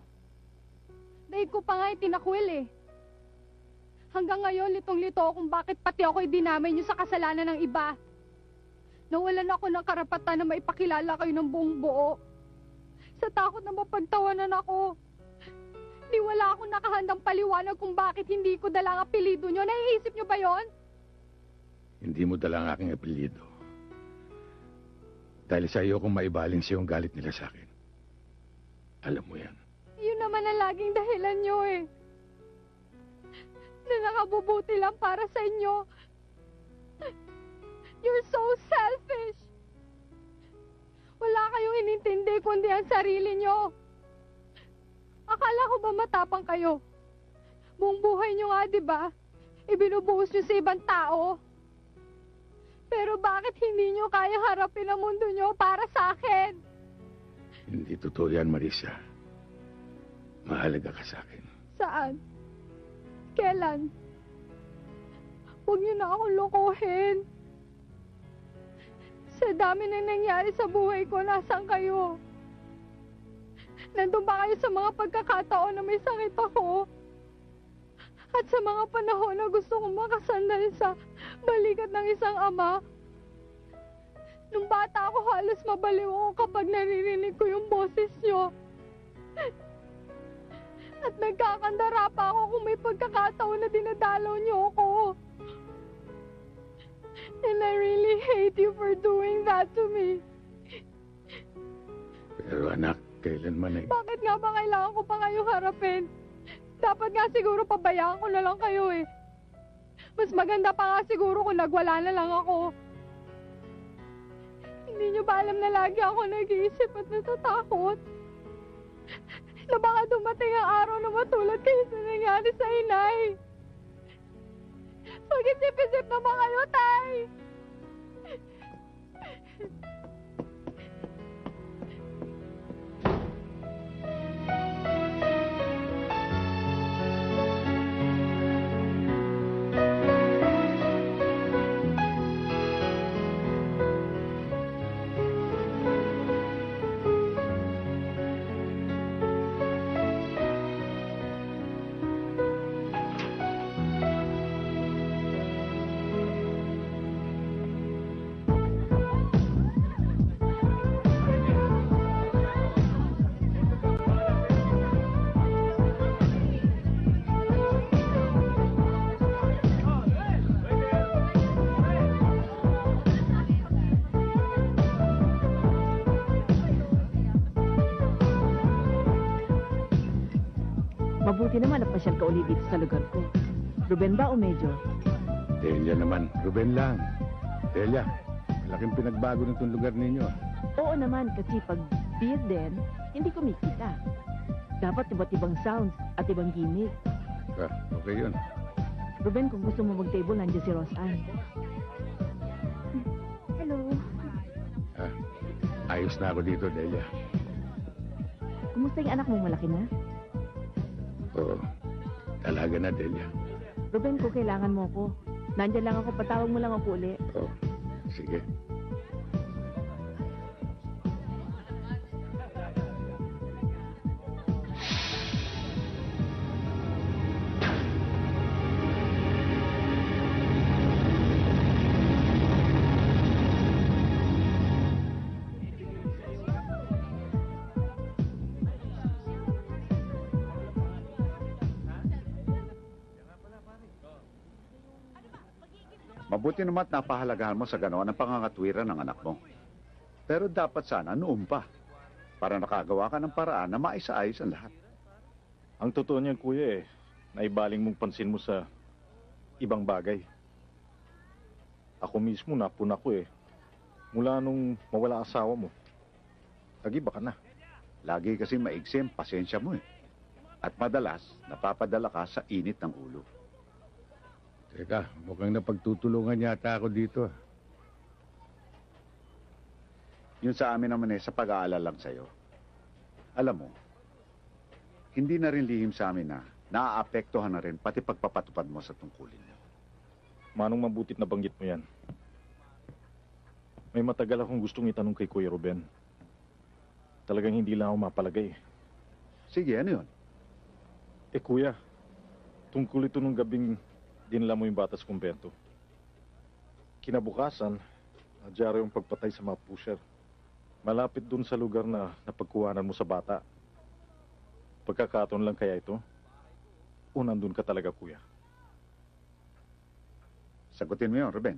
Dahil ko pa nga itinakwil eh. Hanggang ngayon, litong-lito kung bakit pati ako'y dinamay niyo sa kasalanan ng iba. Nawalan ako ng karapatan na maipakilala kayo ng buong buo. Sa takot na mapagtawanan ako. Di wala akong nakahandang paliwanag kung bakit hindi ko dala ang apelido niyo. Naiisip niyo ba yon? Hindi mo dala ang aking apelyido. Dahil sa iyo kung maibaling siya yung galit nila sa akin. Alam mo yan. Yun naman ang laging dahilan niyo eh. Na nakabubuti lang para sa inyo. You're so selfish. Wala kayong inintindi kundi ang sarili niyo. Akala ko ba matapang kayo? Buong buhay niyo nga, di ba? Ibinubuhos niyo sa ibang tao. Pero bakit hindi niyo kaya harapin ang mundo niyo para sa akin? Hindi totoo yan, Marisa. Mahalaga ka sa akin. Saan? Kailan? Huwag niyo na akong lokohin. Sa dami na nangyari sa buhay ko, nasaan kayo? Nandun ba kayo sa mga pagkakataon na may sakit ako? At sa mga panahon na gusto kong makasandal sa balikat ng isang ama? Nung bata ako, halos mabaliw ako kapag naririnig ko yung boses niyo. At nagkakandara pa ako kung may pagkakataon na dinadalaw niyo ako. And I really hate you for doing that to me. Pero anak, kailanman ay... Bakit nga ba kailangan ko pa kayo harapin? Dapat nga siguro pabayaan ko na lang kayo eh. Mas maganda pa nga siguro kung nagwala na lang ako. Hindi niyo ba alam na lagi ako nag-iisip at natatakot? Na baka dumating ang araw na matulad kayo sa nangyari sa inay. Mag-isip-isip naman kayo, tay! Mabuti naman napasyal ka ulit dito sa lugar ko. Ruben ba o Major? Delia naman, Ruben lang. Delia, malaking pinagbago nitong lugar ninyo. Oo naman, kasi pag beer din, hindi kumikita. Dapat iba't ibang sounds at ibang gimmick. Okay yun. Ruben, kung gusto mo mag-table, nandiyan si Roseanne. Hello. Ayos na ako dito, Delia. Kumusta yung anak mong malaki na? Oo, talaga na, Delia. Ruben, kung kailangan mo ko, nandiyan lang ako, patawag mo lang ako uli. Oo, sige. Mabuti naman at napahalagahan mo sa ganoon ang pangangatwiran ng anak mo. Pero dapat sana noon pa, para nakagawa ka ng paraan na maisaayos ang lahat. Ang totoo niyan, kuya, naibaling mong pansin mo sa ibang bagay. Ako mismo napuna ko mula nung mawala asawa mo. Nag-iba ka na. Lagi kasi maigsi ang pasensya mo At madalas, napapadala ka sa init ng ulo. Teka, mukhang napagtutulungan yata ako dito. Yun sa amin naman sa pag-aalala lang sa'yo. Alam mo, hindi na rin lihim sa amin na naaapektuhan na rin pati pagpapatupad mo sa tungkulin mo. Manong mabutit na banggit mo yan. May matagal akong gustong itanong kay Kuya Ruben. Talagang hindi lang ako mapalagay. Sige, ano yun? Kuya, tungkol ito nung gabing dinala mo yung bata sa kumbento. Kinabukasan, nadyari yung pagpatay sa mga pusher. Malapit dun sa lugar na napagkuhanan mo sa bata. Pagkakataon lang kaya ito? O nandun ka talaga, Kuya? Sagutin mo yun, Ruben.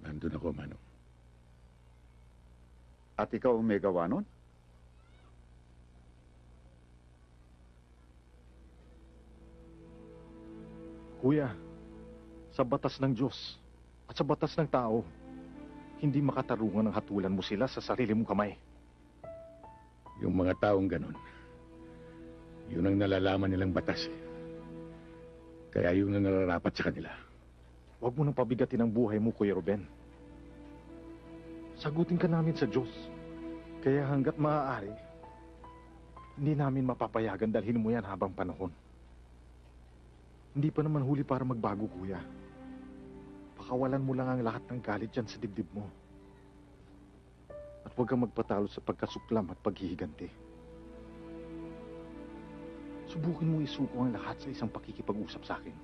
Nandun ako, Manong. At ikaw ang may gawa nun? Kuya, sa batas ng Diyos at sa batas ng tao, hindi makatarungan ang hatulan mo sila sa sarili mong kamay. Yung mga taong ganun, yun ang nalalaman nilang batas. Kaya yun ang nararapat sa kanila. Huwag mo nang pabigatin ang buhay mo, Kuya Ruben. Sagutin ka namin sa Diyos. Kaya hanggat maaari, hindi namin mapapayagan dalhin mo yan habang panahon. Hindi pa naman huli para magbago, Kuya. Pakawalan mo lang ang lahat ng galit dyan sa dibdib mo. At huwag kang magpatalo sa pagkasuklam at paghihiganti. Subukin mo isuko ang lahat sa isang pakikipag-usap sa akin.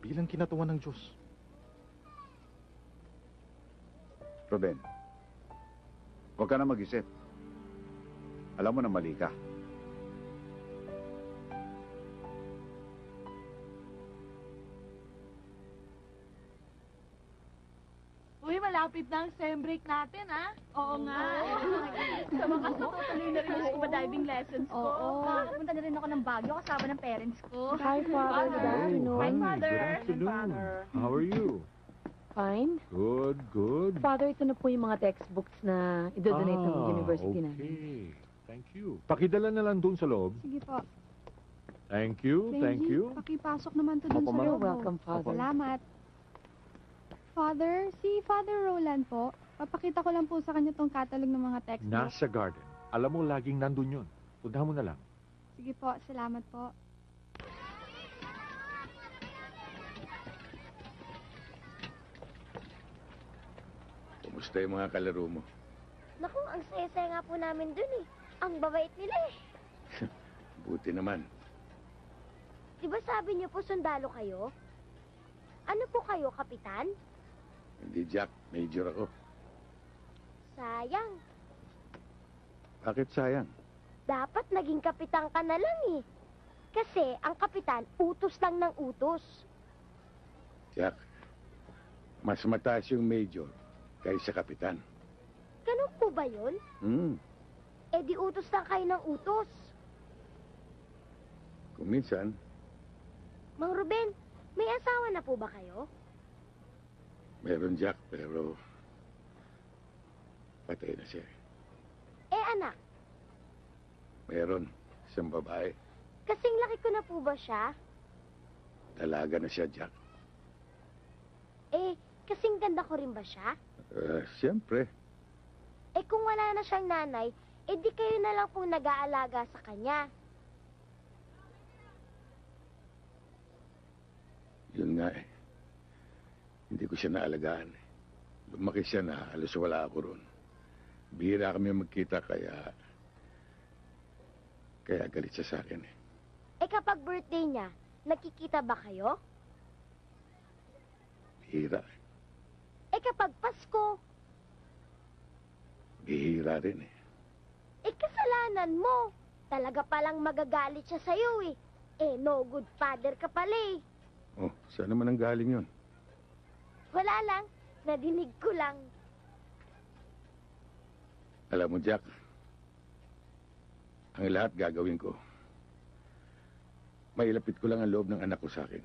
Bilang kinatawan ng Diyos. Ruben, huwag ka na mag-isip. Alam mo na mali ka. Uy, malapit na ang swim break natin, ha? Oo nga. Sa mga tutuloy na rin yung scuba diving lessons ko. Oo. Pupunta na rin ako ng Baguio kasama ng parents ko. Hi, Father. Good afternoon. Hi, Father. Good afternoon. How are you? Fine. Good, good. Father, ito na po yung mga textbooks na idodonate ng university namin. Okay. Thank you. Pakidala na lang doon sa loob. Sige po. Thank you, thank you. Pakipasok naman to dun Opo, sa ma'am. loob. Welcome, Father. Salamat. Father, si Father Roland po, papakita ko lang po sa kanya tong catalog ng mga textbooks. Nasa garden. Alam mo, laging nandun yun. Puntahan mo na lang. Sige po, salamat po. Kumusta yung mga kalaro mo? Naku, ang saya-saya nga po namin dun eh. Ang babait nila eh. Buti naman. Di ba sabi niyo po sundalo kayo? Ano po kayo, kapitan? Hindi, Jack. Major ako. Sayang. Bakit sayang? Dapat naging kapitan ka na lang eh. Kasi ang kapitan, utos lang ng utos. Jack, mas mataas yung major kaysa kapitan. Ganun po ba yun? Eh di utos lang kayo ng utos. Kung minsan, Mang Ruben, may asawa na po ba kayo? meron Jack, pero patay na siya. Eh anak, Meron isang babae. kasing laki ko na po ba siya? Dalaga na siya, Jack. Eh, kasing ganda ko rin ba siya? Siyempre. Eh kung wala na siyang nanay, eh di kayo na lang pong nag-aalaga sa kanya. Yun nga eh. Hindi ko siya naalagaan eh. Lumaki siya na halos wala ako ron. Bihira kami magkita kaya galit siya sa akin eh. Eh kapag birthday niya, nakikita ba kayo? Bihira. Eh kapag Pasko, Bihira rin eh. eh kasalanan mo. Talaga palang magagalit siya sa'yo eh. Eh no good father ka pala eh. Oh, saan naman ang galing yun? Wala lang, nadinig ko lang. Alam mo, Jack, ang lahat gagawin ko. Mailapit ko lang ang loob ng anak ko sa akin.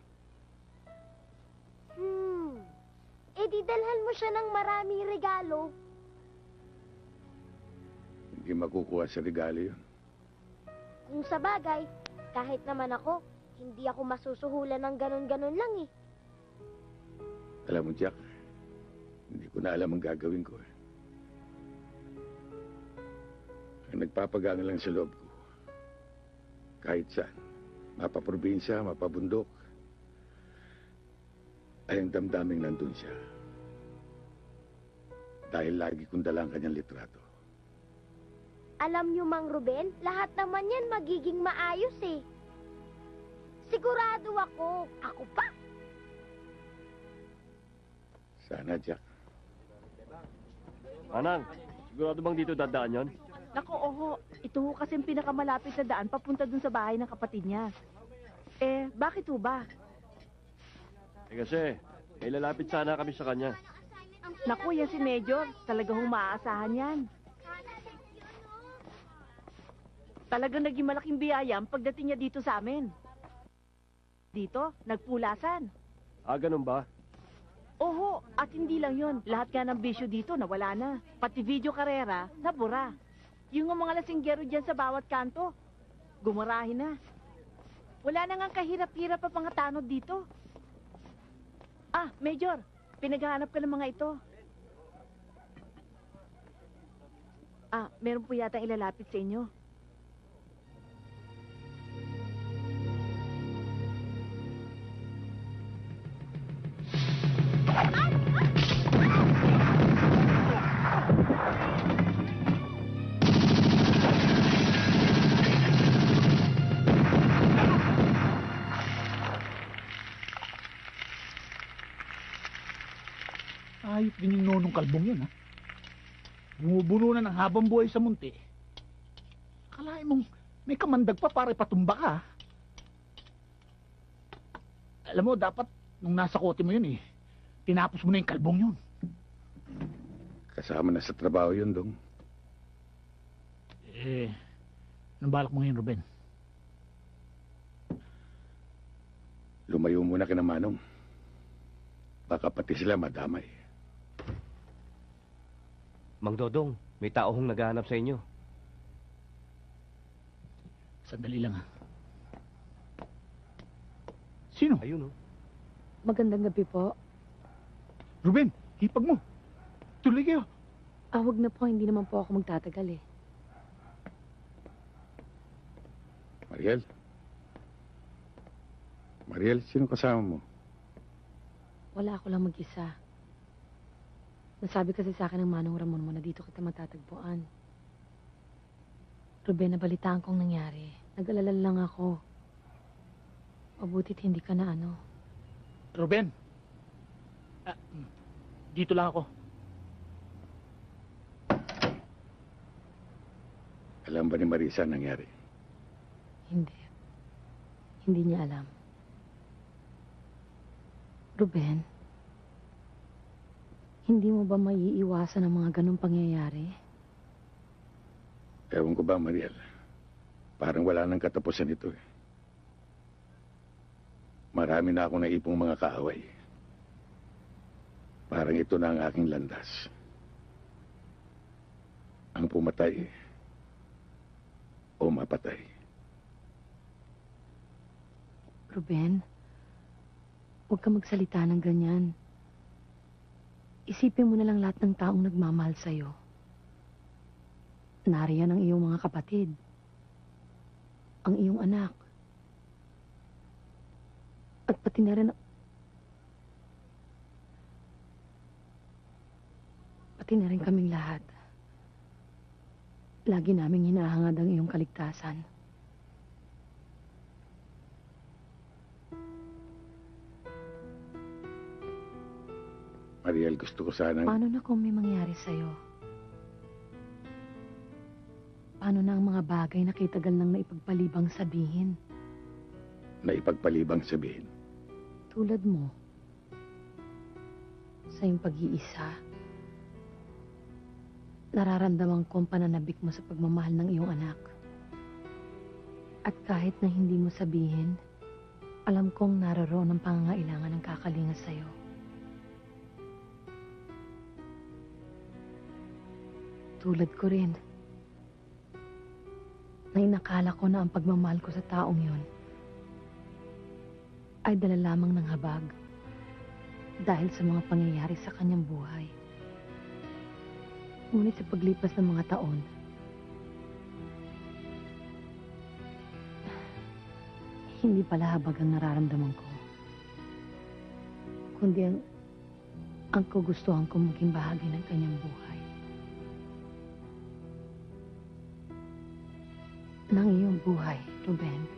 Eh di dalhan mo siya ng maraming regalo. Hindi makukuha sa regalo yun. Kung sa bagay, kahit naman ako, Hindi ako masusuhulan ng ganon-ganon lang eh. Alam mo, Jack, hindi ko na alam ang gagawin ko. Ang nagpapagaan lang sa loob ko. Kahit saan, mapaprobinsya, mapabundok, ay ang damdaming nandun siya. Dahil lagi kong dala ang kanyang litrato. Alam niyo, Mang Ruben, lahat naman yan magiging maayos eh. Sigurado ako. Ako pa. Sana, Jack. Manang, sigurado bang dito dadaan yon? Naku, oho. Ito ho kasi ang pinakamalapit na daan papunta dun sa bahay ng kapatid niya. Eh, bakit ho ba? Kasi, may lalapit sana kami sa kanya. Naku, yan si Major. Talaga hong maaasahan yan. Talagang naging malaking biyaya ang pagdating niya dito sa amin. Dito, nagpulasan. Ganun ba? Oho, at hindi lang yon. Lahat nga ng bisyo dito nawala na. Pati video karera, nabura. Yung mga lasinggero dyan sa bawat kanto, gumarahin na. Wala na nga kahirap-hirap pa mga tanod dito. Ah, Major, pinaghahanap ka ng mga ito. Ah, meron po yata ilalapit sa inyo. Ayos din yung nonong kalbong yun, ha? Bumubuno na ng habang buhay sa munti. Akalain mong may kamandag pa para ipatumba ka, ha? Alam mo, dapat nung nasa kote mo yun, tinapos mo na yung kalbong yun. Kasama na sa trabaho yun, Dong. Anong balak mo ngayon, Ruben? Lumayo muna kina Manong. Baka pati sila madamay. Mang Dodong, may tao hong naghahanap sa inyo. Sandali lang, ha? Sino? Ayun, oh. Magandang gabi po. Ruben, hipag mo. Tuloy kayo. Wag na po, hindi naman po ako magtatagal eh. Mariel? Mariel, sino kasama mo? Wala ako lang mag-isa. Nasabi kasi sa akin ng Manong Ramon mo na dito kita matatagpuan. Ruben, nabalitaan kong nangyari. Nag-alala lang ako. Mabutit hindi ka na ano. Ruben, dito lang ako. Alam ba ni Marisa ang nangyari? Hindi. Hindi niya alam. Ruben, hindi mo ba maiiwasan ang mga ganong pangyayari? Ewan ko ba, Mariel? Parang wala nang katapusan ito eh. Marami na akong naipong mga kaaway. Parang ito na ang aking landas. Ang pumatay o mapatay. Ruben, huwag ka magsalita ng ganyan. Isipin mo na lang lahat ng taong nagmamahal sa'yo. Nariyan ang iyong mga kapatid. Ang iyong anak. At pati na rin... Pati na rin kaming lahat. Lagi naming hinahangad ang iyong kaligtasan. Mariel, gusto ko sanang... Paano na kung may mangyari sa'yo? Paano na ang mga bagay na kitagal nang naipagpalibang sabihin? Naipagpalibang sabihin? Tulad mo. Sa iyong pag-iisa. Nararamdaman ko ang pananabik mo sa pagmamahal ng iyong anak. At kahit na hindi mo sabihin, alam kong naroon ang pangangailangan ng kakalinga sa'yo. Tulad ko rin. Na inakala ko na ang pagmamahal ko sa taong yon ay dala lamang ng habag dahil sa mga pangyayari sa kanyang buhay. Ngunit sa paglipas ng mga taon, hindi pala habag ang nararamdaman ko, kundi ang kagustuhan kong maging bahagi ng kanyang buhay. Ng iyong buhay, Ruben.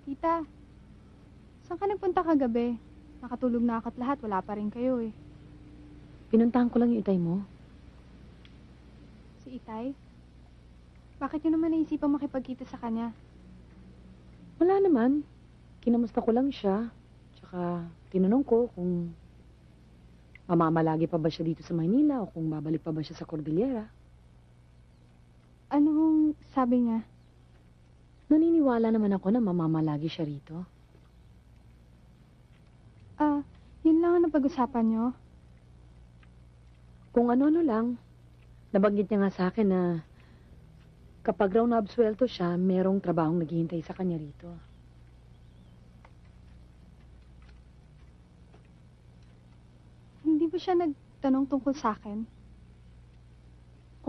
Tita, saan ka nagpunta kagabi? Nakatulog na aka't lahat, wala pa rin kayo eh. Pinuntahan ko lang yung itay mo. Si Itay? Bakit nyo naman naisipang makipagkita sa kanya? Wala naman. Kinamusta ko lang siya. Tsaka tinanong ko kung mamamalagi pa ba siya dito sa Maynila o kung babalik pa ba siya sa Cordillera. Anong sabi niya? Naniniwala naman ako na mamamalagi siya rito. Yun lang ang napag-usapan nyo? Kung ano-ano lang. Nabanggit niya nga sa akin na kapag raw naabsuelto siya, merong trabahong naghihintay sa kanya rito. Hindi ba siya nagtanong tungkol sa akin?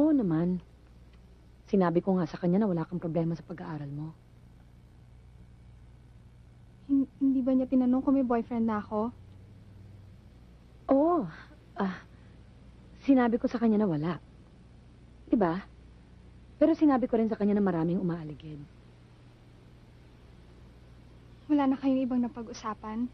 Oo naman. Sinabi ko nga sa kanya na wala kang problema sa pag-aaral mo. Hindi ba niya tinanong kung may boyfriend na ako? Oo. Sinabi ko sa kanya na wala. Diba? Pero sinabi ko rin sa kanya na maraming umaaligid. Wala na kayong ibang napag-usapan?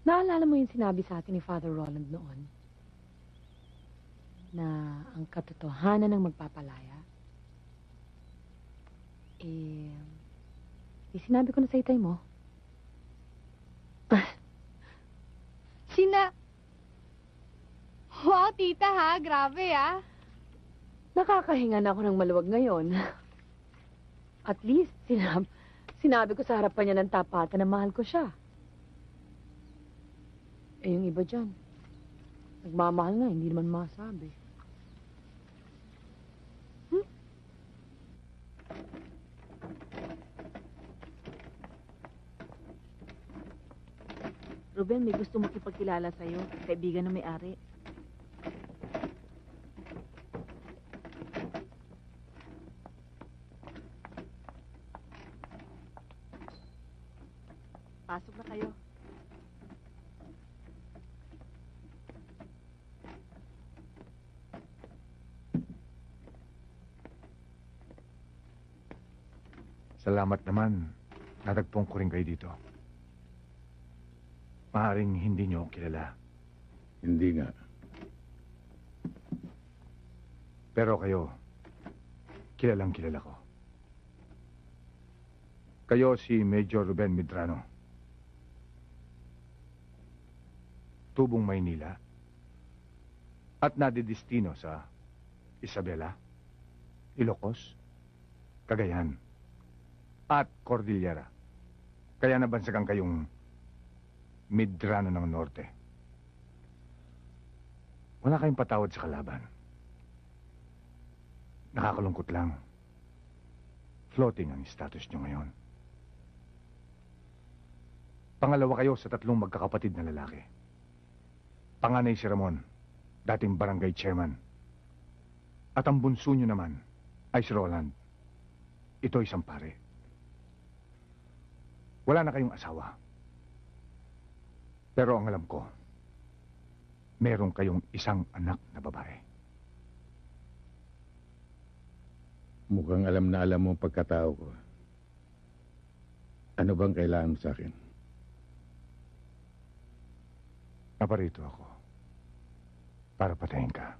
Naalala mo yung sinabi sa atin ni Father Roland noon? Na ang katotohanan ng magpapalaya? Sinabi ko na sa itay mo. Wow, tita ha, grabe ah. Nakakahinga na ako ng maluwag ngayon. At least, sinabi ko sa harapan niya ng tapatan na mahal ko siya. Yung iba dyan, nagmamahal nga, hindi naman masabi. Ruben, may gusto makipagkilala sa'yo. Kaibigan ng may-ari. Pasok na kayo. Salamat naman. Natagpong ko rin kayo dito. Maaaring hindi niyo ako kilala. Hindi nga. Pero kayo, kilalang kilala ko. Kayo si Major Ruben Medrano. Tubong Maynila. At nadidestino sa Isabela, Ilocos, Cagayan, at Cordillera. Kaya nabansagan kayong Medrano ng Norte. Wala kayong patawad sa kalaban. Nakakalungkot lang. Floating ang status nyo ngayon. Pangalawa kayo sa 3 magkakapatid na lalaki. Panganay si Ramon, dating barangay chairman. At ang bunso nyo naman ay si Roland. Ito isang pare. Wala na kayong asawa. Pero ang alam ko, meron kayong isang anak na babae. Mukhang alam na alam mo ang pagkatao ko. Ano bang kailangan mo sa akin? Naparito ako para patayin ka.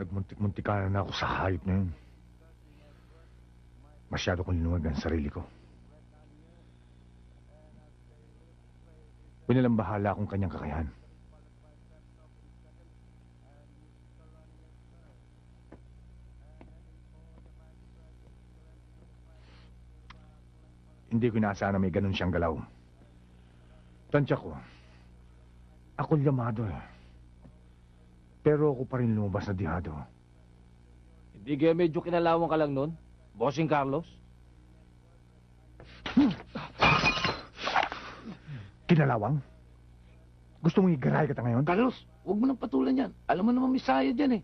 Nagmuntik-muntika na ako sa hayop na yun. Masyado kong linuwag ang sarili ko. Pinalambahala akong kanyang kakayahan. Hindi ko inaasahan na may ganun siyang galaw. Tansya ko, ako llamado eh. Pero ako pa rin lumabas na dihado. Hindi kaya medyo kinalawang ka lang nun, Bossing Carlos? Kinalawang? Gusto mong igaray kita ngayon? Carlos, huwag mo nang patulan yan. Alam mo naman may sayad yan eh.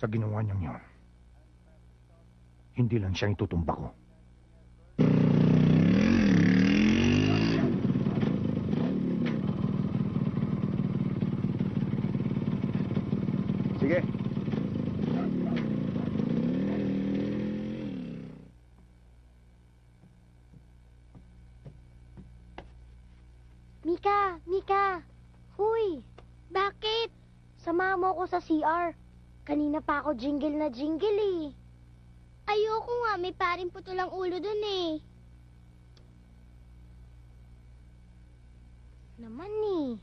Sa ginawa niyang yun, hindi lang siyang itutumba ko. Sige. Mika! Huy! Bakit? Samahan mo ako sa CR. Kanina pa ako jingle na jingle eh. Ayoko nga, may paring putulang ulo dun eh. Naman eh.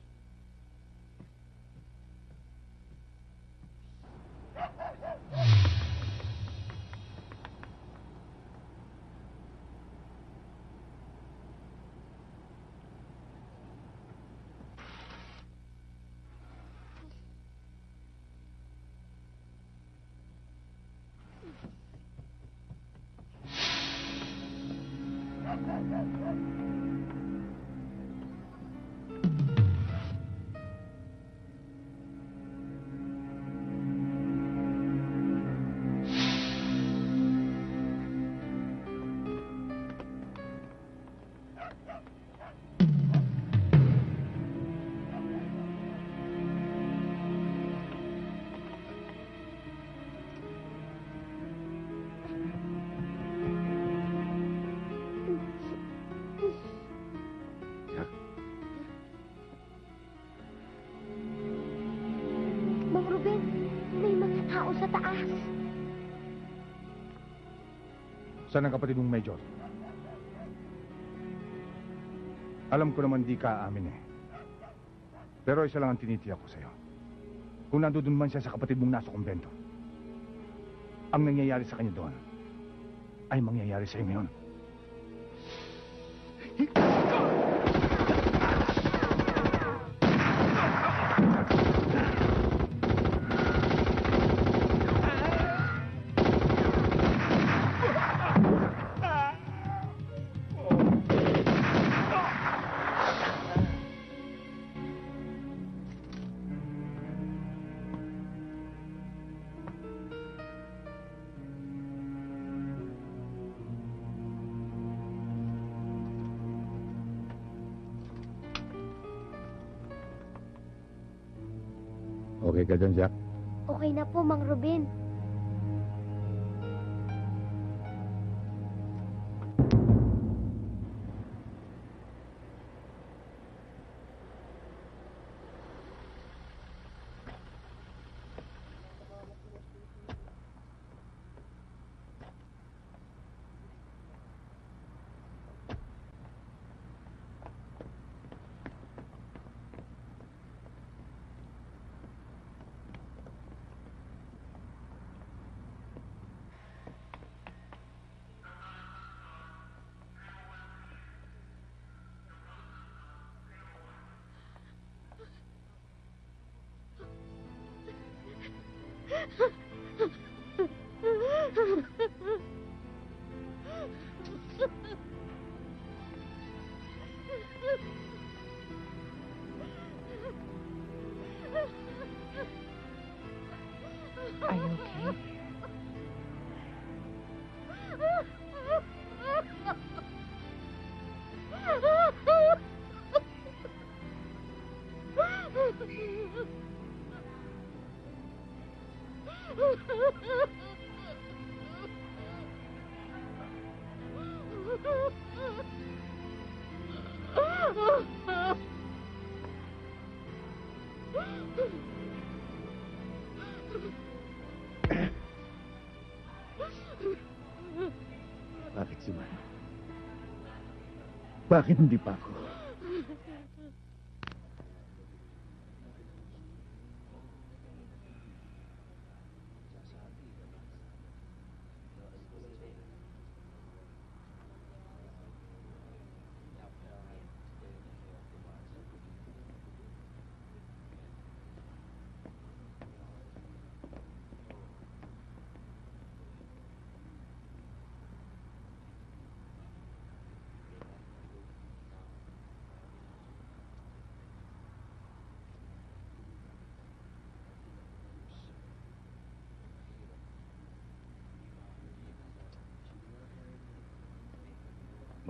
Mang Ruben, may mga tao sa taas. Saan ang kapatid mong Major? Alam ko naman di ka aamin eh. Pero isa lang ang tinitiyak ko sa'yo. Kung nandoon man siya sa kapatid mong nasa kumbento, ang nangyayari sa kanya doon ay mangyayari sa'yo ngayon. Okay ka dyan, Jack? Okay na po, Mang Ruben. Okay. Bakit si Mano? Bakit hindi pa ako?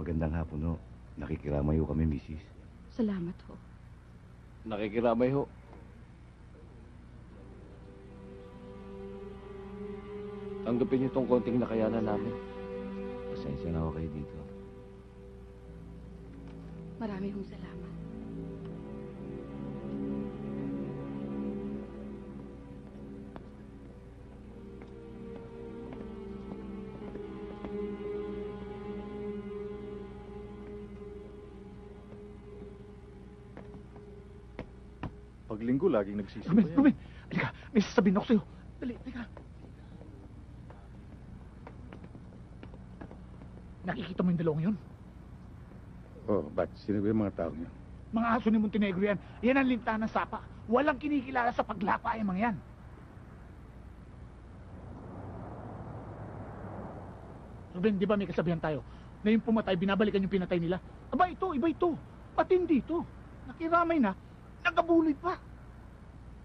Magandang hapon ho. Nakikiramay ho kami, misis. Salamat ho. Nakikiramay ho. Tanggapin niyo tong konting nakayanan namin. Pasensya na ako kayo dito. Marami hong salamat. Pag linggo, laging nagsisipa Ruben, yan. Ruben! Halika, may sasabihin ako sa'yo. Dali, halika. Nakikita mo yung dalawang yun? Oh, ba't? Sino ba yung mga taong yun? Mga aso ni Montenegro yan. Yan ang linta ng sapa. Walang kinikilala sa paglapa yung mga yan. Ruben, di ba may kasabihan tayo na yung pumatay, binabalikan yung pinatay nila? Aba, ito, iba ito. Patindi ito. Nakiramay na, nagabuloy pa.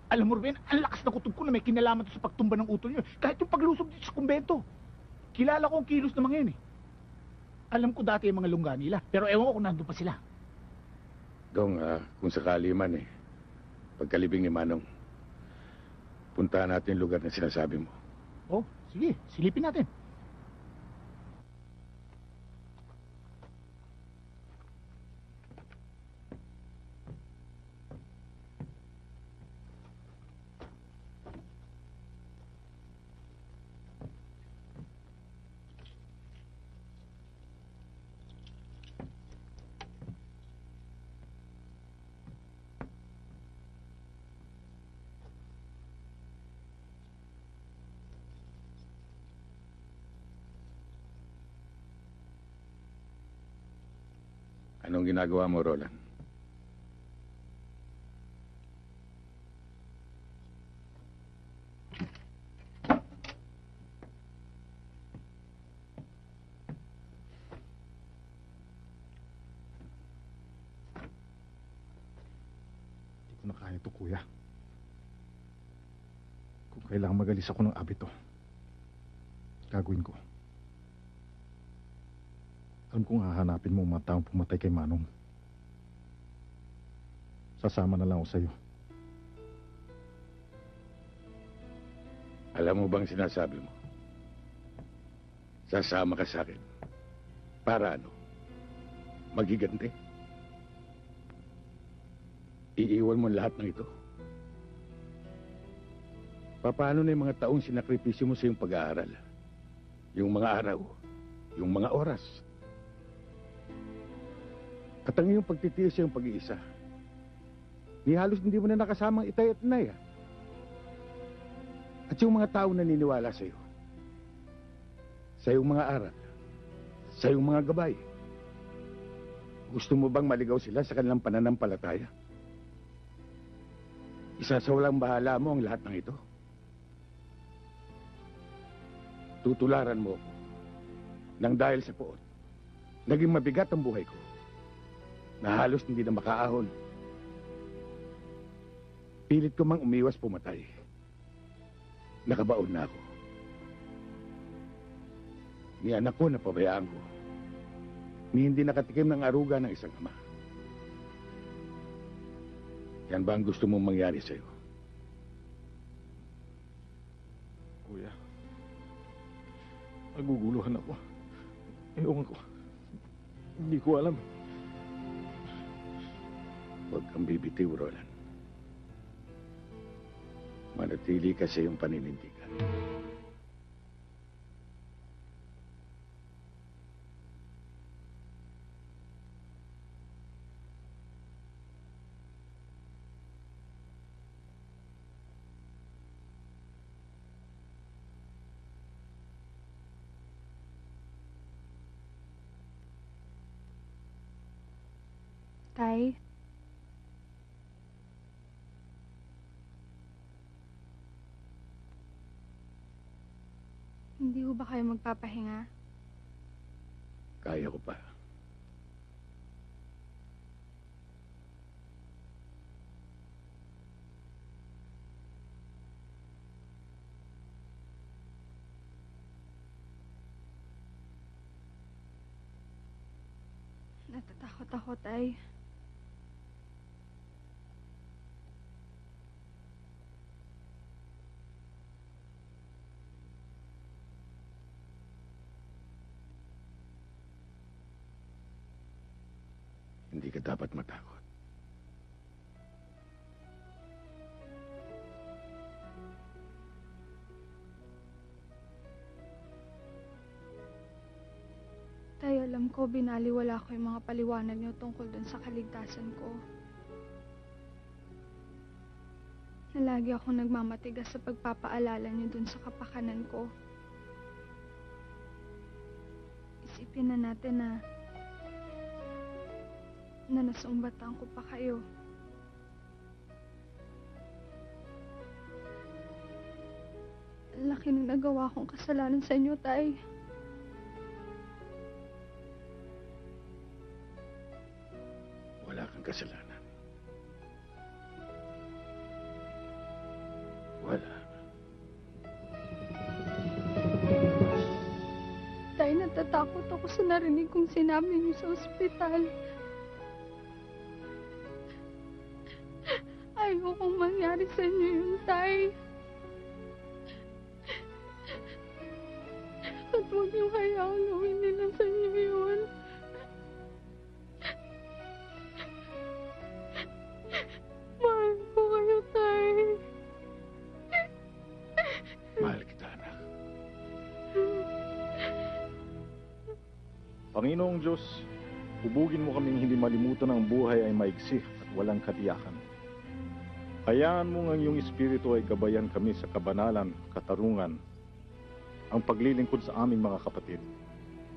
Alam mo, Ruben, ang lakas na kutob ko na may kinalaman sa pagtumba ng utol nyo. Kahit yung paglusob dito sa kumbento. Kilala ko ang kilos ng mga yun eh. Alam ko dati yung mga lungga nila, pero ewan ko kung nandun pa sila. Dong, kung sakali man pagkalibing ni Manong, puntahan natin yung lugar na sinasabi mo. Oh, sige, silipin natin. Anong ginagawa mo, Roland? Hindi ko na kaya ito, kuya. Kung kailangan magalis ako ng abito, gagawin ko. Alam kong hahanapin mo ang mga taong pumatay kay Manong. Sasama na lang ako sa'yo. Alam mo bang sinasabi mo? Sasama ka sa akin. Para ano? Magiganti? Iiwan mo lahat ng ito? Paano na yung mga taong sinakripisyo mo sa iyong pag-aaral? Yung mga araw, yung mga oras. At ang iyong pagtitiis sa iyong pag-iisa. Ni halos hindi mo na nakasamang itay at inay. At yung mga tao naniniwala sa iyo. Sa iyong mga aral. Sa iyong mga gabay. Gusto mo bang maligaw sila sa kanilang pananampalataya? Isa sa walang bahala mo ang lahat ng ito. Tutularan mo ako. Nang dahil sa poot, naging mabigat ang buhay ko. Na halos hindi na makaahon. Pilit ko mang umiwas pumatay. nakabaon na ako. Ni anak ko na pabayaan ko. Ni hindi nakatikim ng aruga ng isang ama. Yan ba ang gusto mong mangyari sa'yo? Kuya, naguguluhan ako. Ewan ko. Hindi ko alam. Huwag kang bibitiw, Roland. Manatili ka sa iyong paninindigan. Tay? Hindi ho ba kayo magpapahinga? Kaya ko pa. Natatakot ako, Tay. Hindi ka dapat matakot. Tay, alam ko, binaliwala ko yung mga paliwanag niyo tungkol dun sa kaligtasan ko. Na lagi akong nagmamatigas sa pagpapaalala niyo dun sa kapakanan ko. Isipin na natin na nasumbatan ko pa kayo. Laki ng nagawa kong kasalanan sa inyo, Tay. Wala kang kasalanan. Wala. Tay, natatakot ako sa narinig kong sinabi niyo sa ospital. Ayokong mangyari sa inyo yun, Tay. At huwag niyo hayaang gawin nila sa inyo yun. Mahal ko kayo, Tay. Mahal kita, anak. Panginoong Diyos, hubugin mo kaming hindi malimutan ang buhay ay maigsi at walang katiyakan. Hayaan mo ang iyong espiritu ay gabayan kami sa kabanalan, katarungan, ang paglilingkod sa aming mga kapatid.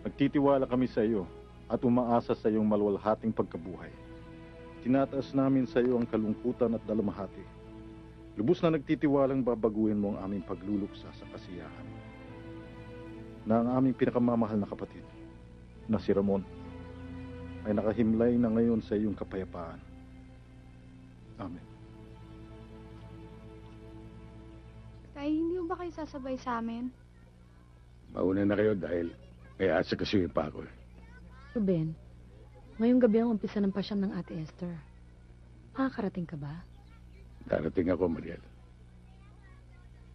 Nagtitiwala kami sa iyo at umaasa sa iyong malwalhating pagkabuhay. Tinataas namin sa iyo ang kalungkutan at dalamhati. Lubos na nagtitiwalang babaguhin mo ang aming pagluluksa sa kasiyahan. Na ang aming pinakamamahal na kapatid, na si Ramon, ay nakahimlay na ngayon sa iyong kapayapaan. Amen. Tay, hindi ba kayo sasabay sa amin? Mauna na kayo dahil may asa kasi pa ako. Ruben, ngayong gabi ang umpisa ng pasyam ng Ate Esther. Makakarating ka ba? Darating ako, Mariel.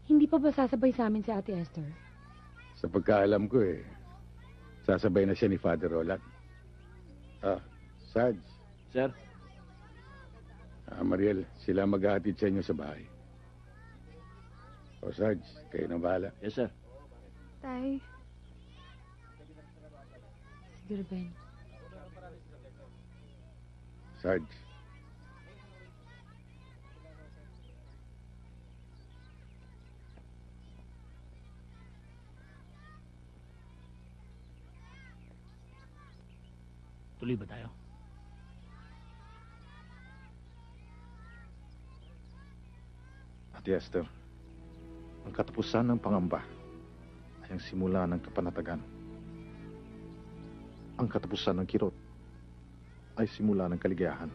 Hindi pa ba sasabay sa amin si Ate Esther? Sa pagkaalam ko sasabay na siya ni Father Roland. Sarge. Sir? Mariel, sila maghahatid sa inyo sa bahay. O Sarge, kayo na bahala. Yes, sir. Tay. Sige, Ruben. Sarge. Tuloy ba tayo? Ate Esther, ang katapusan ng pangamba ay ang simula ng kapanatagan. Ang katapusan ng kirot ay simula ng kaligayahan.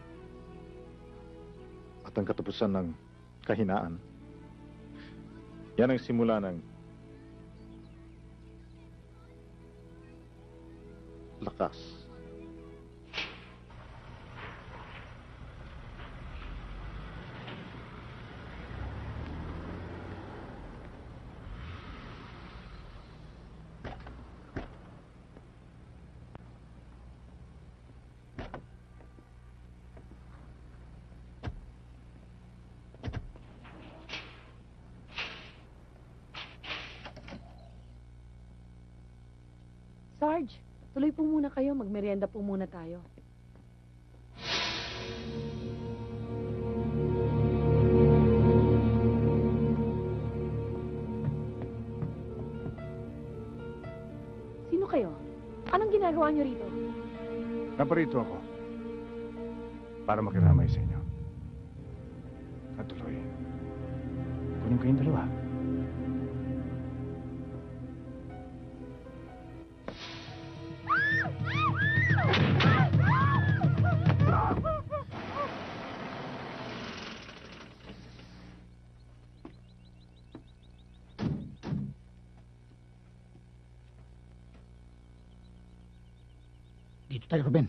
At ang katapusan ng kahinaan, Yan ang simula ng lakas. Sarge, tuloy po muna kayo. Magmerienda po muna tayo. Sino kayo? Anong ginagawa niyo rito? Naparito ako para makiramay sa inyo. At tuloy, kunin kayong dalawa. Dito tayo, Ruben.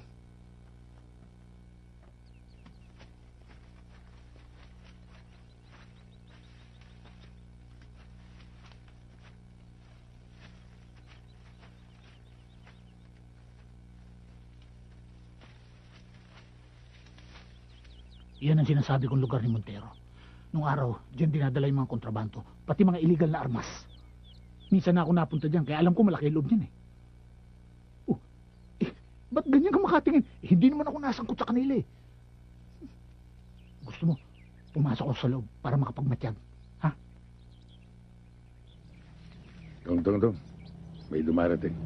Yan ang sinasabi kong lugar ni Montero. Nung araw, diyan dinadala yung mga kontrabando, pati mga illegal na armas. Minsan na ako napunta diyan, kaya alam ko malaki loob niyan eh. Ba't ganyan ka makatingin? Hindi naman ako nasangkot sa kanila eh. Gusto mo, pumasok ako sa loob para makapagmatyag. Ha? Tong. May dumarating.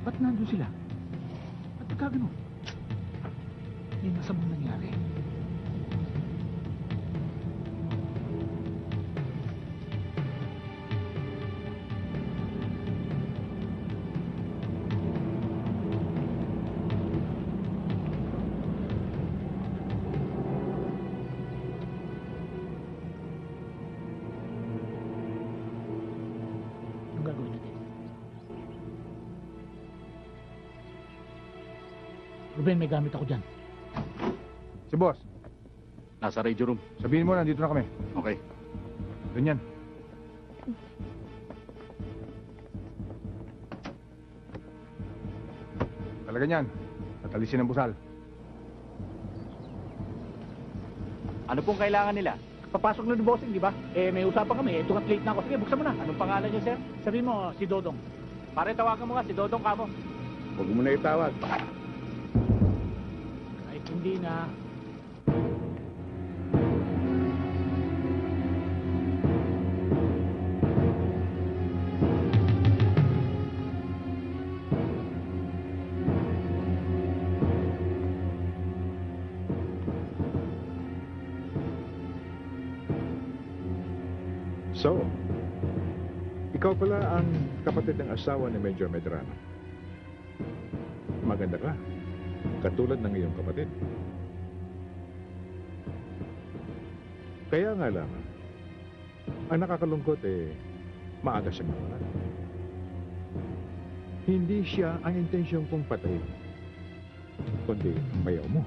Ba't nandun sila? Ba't nagkagano? May masamang nangyari. Anong gagawin natin? Ruben, may gamit ako dyan. Si boss, Nasa radio room. sabihin mo nandito na kami. Okay. Doon yan. Talaga niyan. At alisin ang busal. Ano pong kailangan nila? Papasok na ni bossing, di ba? Eh, may usapan kami. Ito late na ako. Sige, buksan mo na. Anong pangalan niyo, sir? Sabihin mo, si Dodong. Pare, tawagan mo nga, si Dodong kamo. Huwag mo na itawag. Kahit hindi na. So, ikaw pala ang kapatid ng asawa ni Major Medrano. Maganda ka. Katulad ng iyong kapatid. Kaya nga lang, ang nakakalungkot maaga siyang nawala. Hindi siya ang intensyon kong patayin, kundi mayaw mo.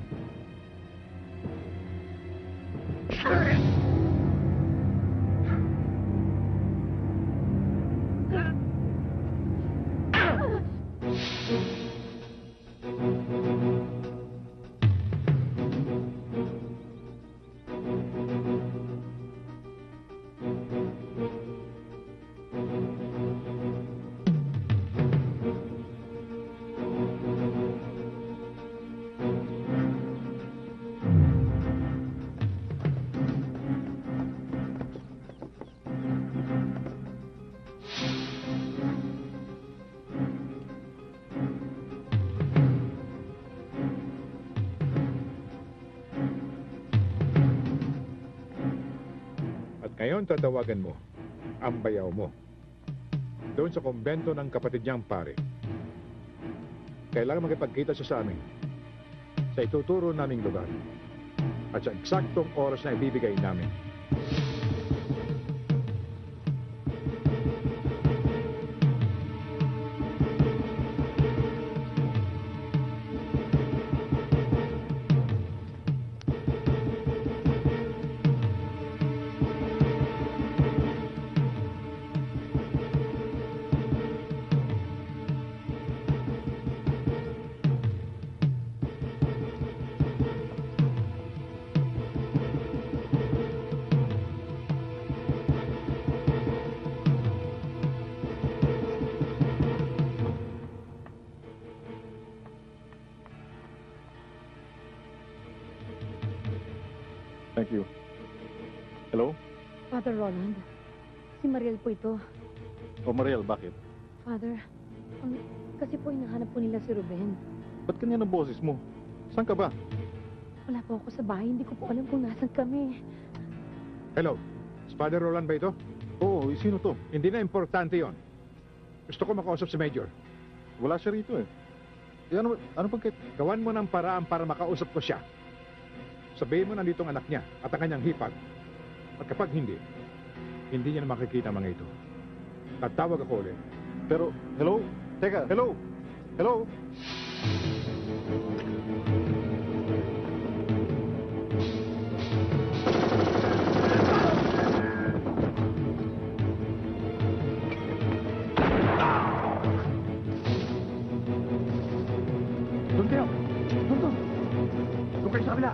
ang tatawagan mo, ang bayaw mo. Doon sa kumbento ng kapatid niyang pare. Kailangan makipagkita siya sa amin sa ituturo naming lugar at sa eksaktong oras na ibibigay namin. Thank you. Hello? Father Roland, si Mariel po ito. O Mariel, bakit? Father, kasi po hinahanap po nila si Ruben. Ba't ganyan ang boses mo? Saan ka ba? Wala po ako sa bahay, hindi ko po alam kung nasan kami. Hello, Father Roland ba ito? Oo, sino to? Hindi na importante yon. Gusto ko makausap si Major. Wala siya rito eh. Ano pagkat? Gawan mo ng paraan para makausap ko siya. Sabihin mo nandito ang anak niya at ang kanyang hipag. At kapag hindi niya na makikita mga ito. Tatawag ako ulit. Pero, hello? Teka, hello? Hello? Doon kayo! Doon! Doon kayo sa kabila!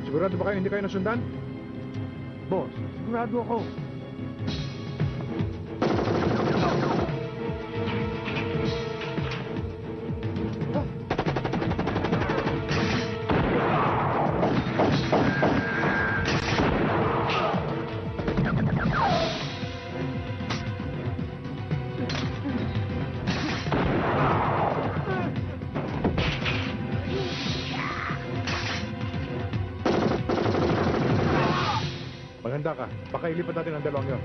Sigurado ba kayo hindi kayo nasundan? Boss, sigurado ako. Maganda ka. Baka ilipat natin ang dalawang yun.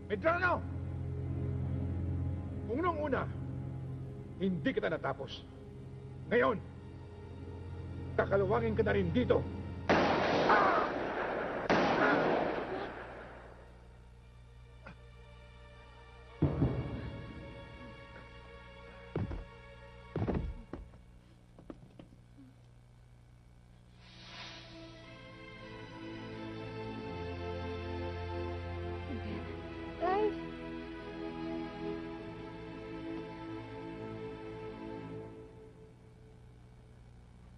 Medrano! Kung nung una, hindi kita natapos. Ngayon, kakalawangin ka na rin dito. Tay,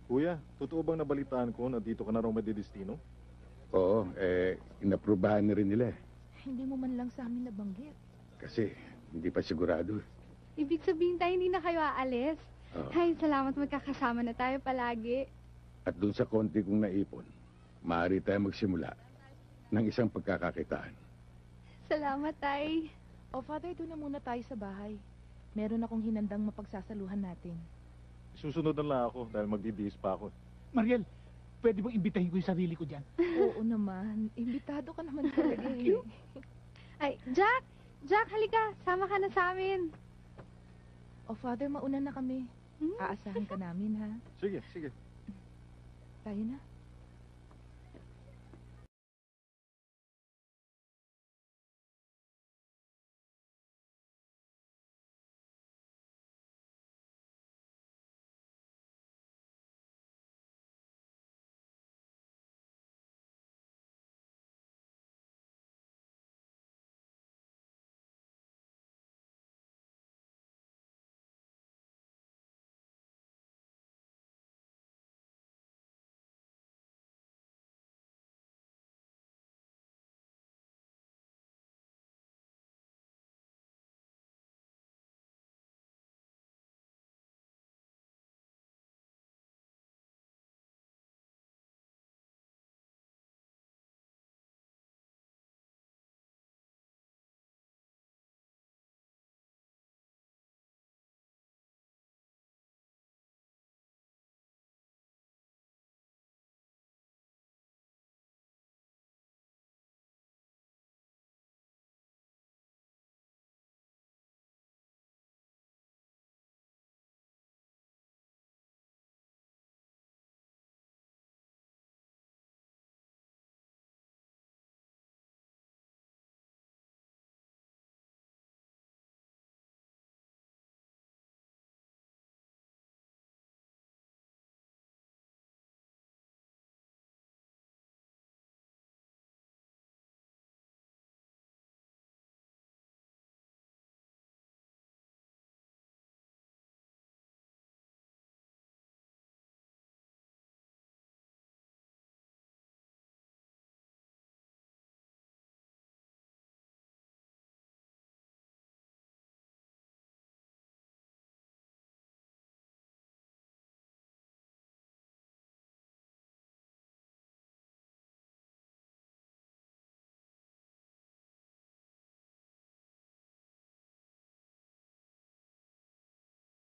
Kuya, totoo bang nabalitaan ko na dito ka na raw madidestino? Oo, inaprubahan na rin nila eh. Hindi mo man lang sa amin nabanggit. Kasi hindi pa sigurado. ibig sabihin tayo hindi na kayo aalis. Oo. Ay, salamat magkakasama na tayo palagi. At dun sa konti kong naipon, maaari tayo magsimula ng isang pagkakakitaan. Salamat, Tay. O Father, doon na muna tayo sa bahay. Meron akong hinandang mapagsasaluhan natin. Susunod na lang ako dahil magdidihis pa ako. Mariel, pwede bang imbitahin ko yung sarili ko dyan? Oo naman. Imbitado ka naman talaga eh. Ay, Jack! Jack, halika. Sama ka na sa amin. O Father, mauna na kami. Aasahan ka namin ha. Sige, sige. Tayo na.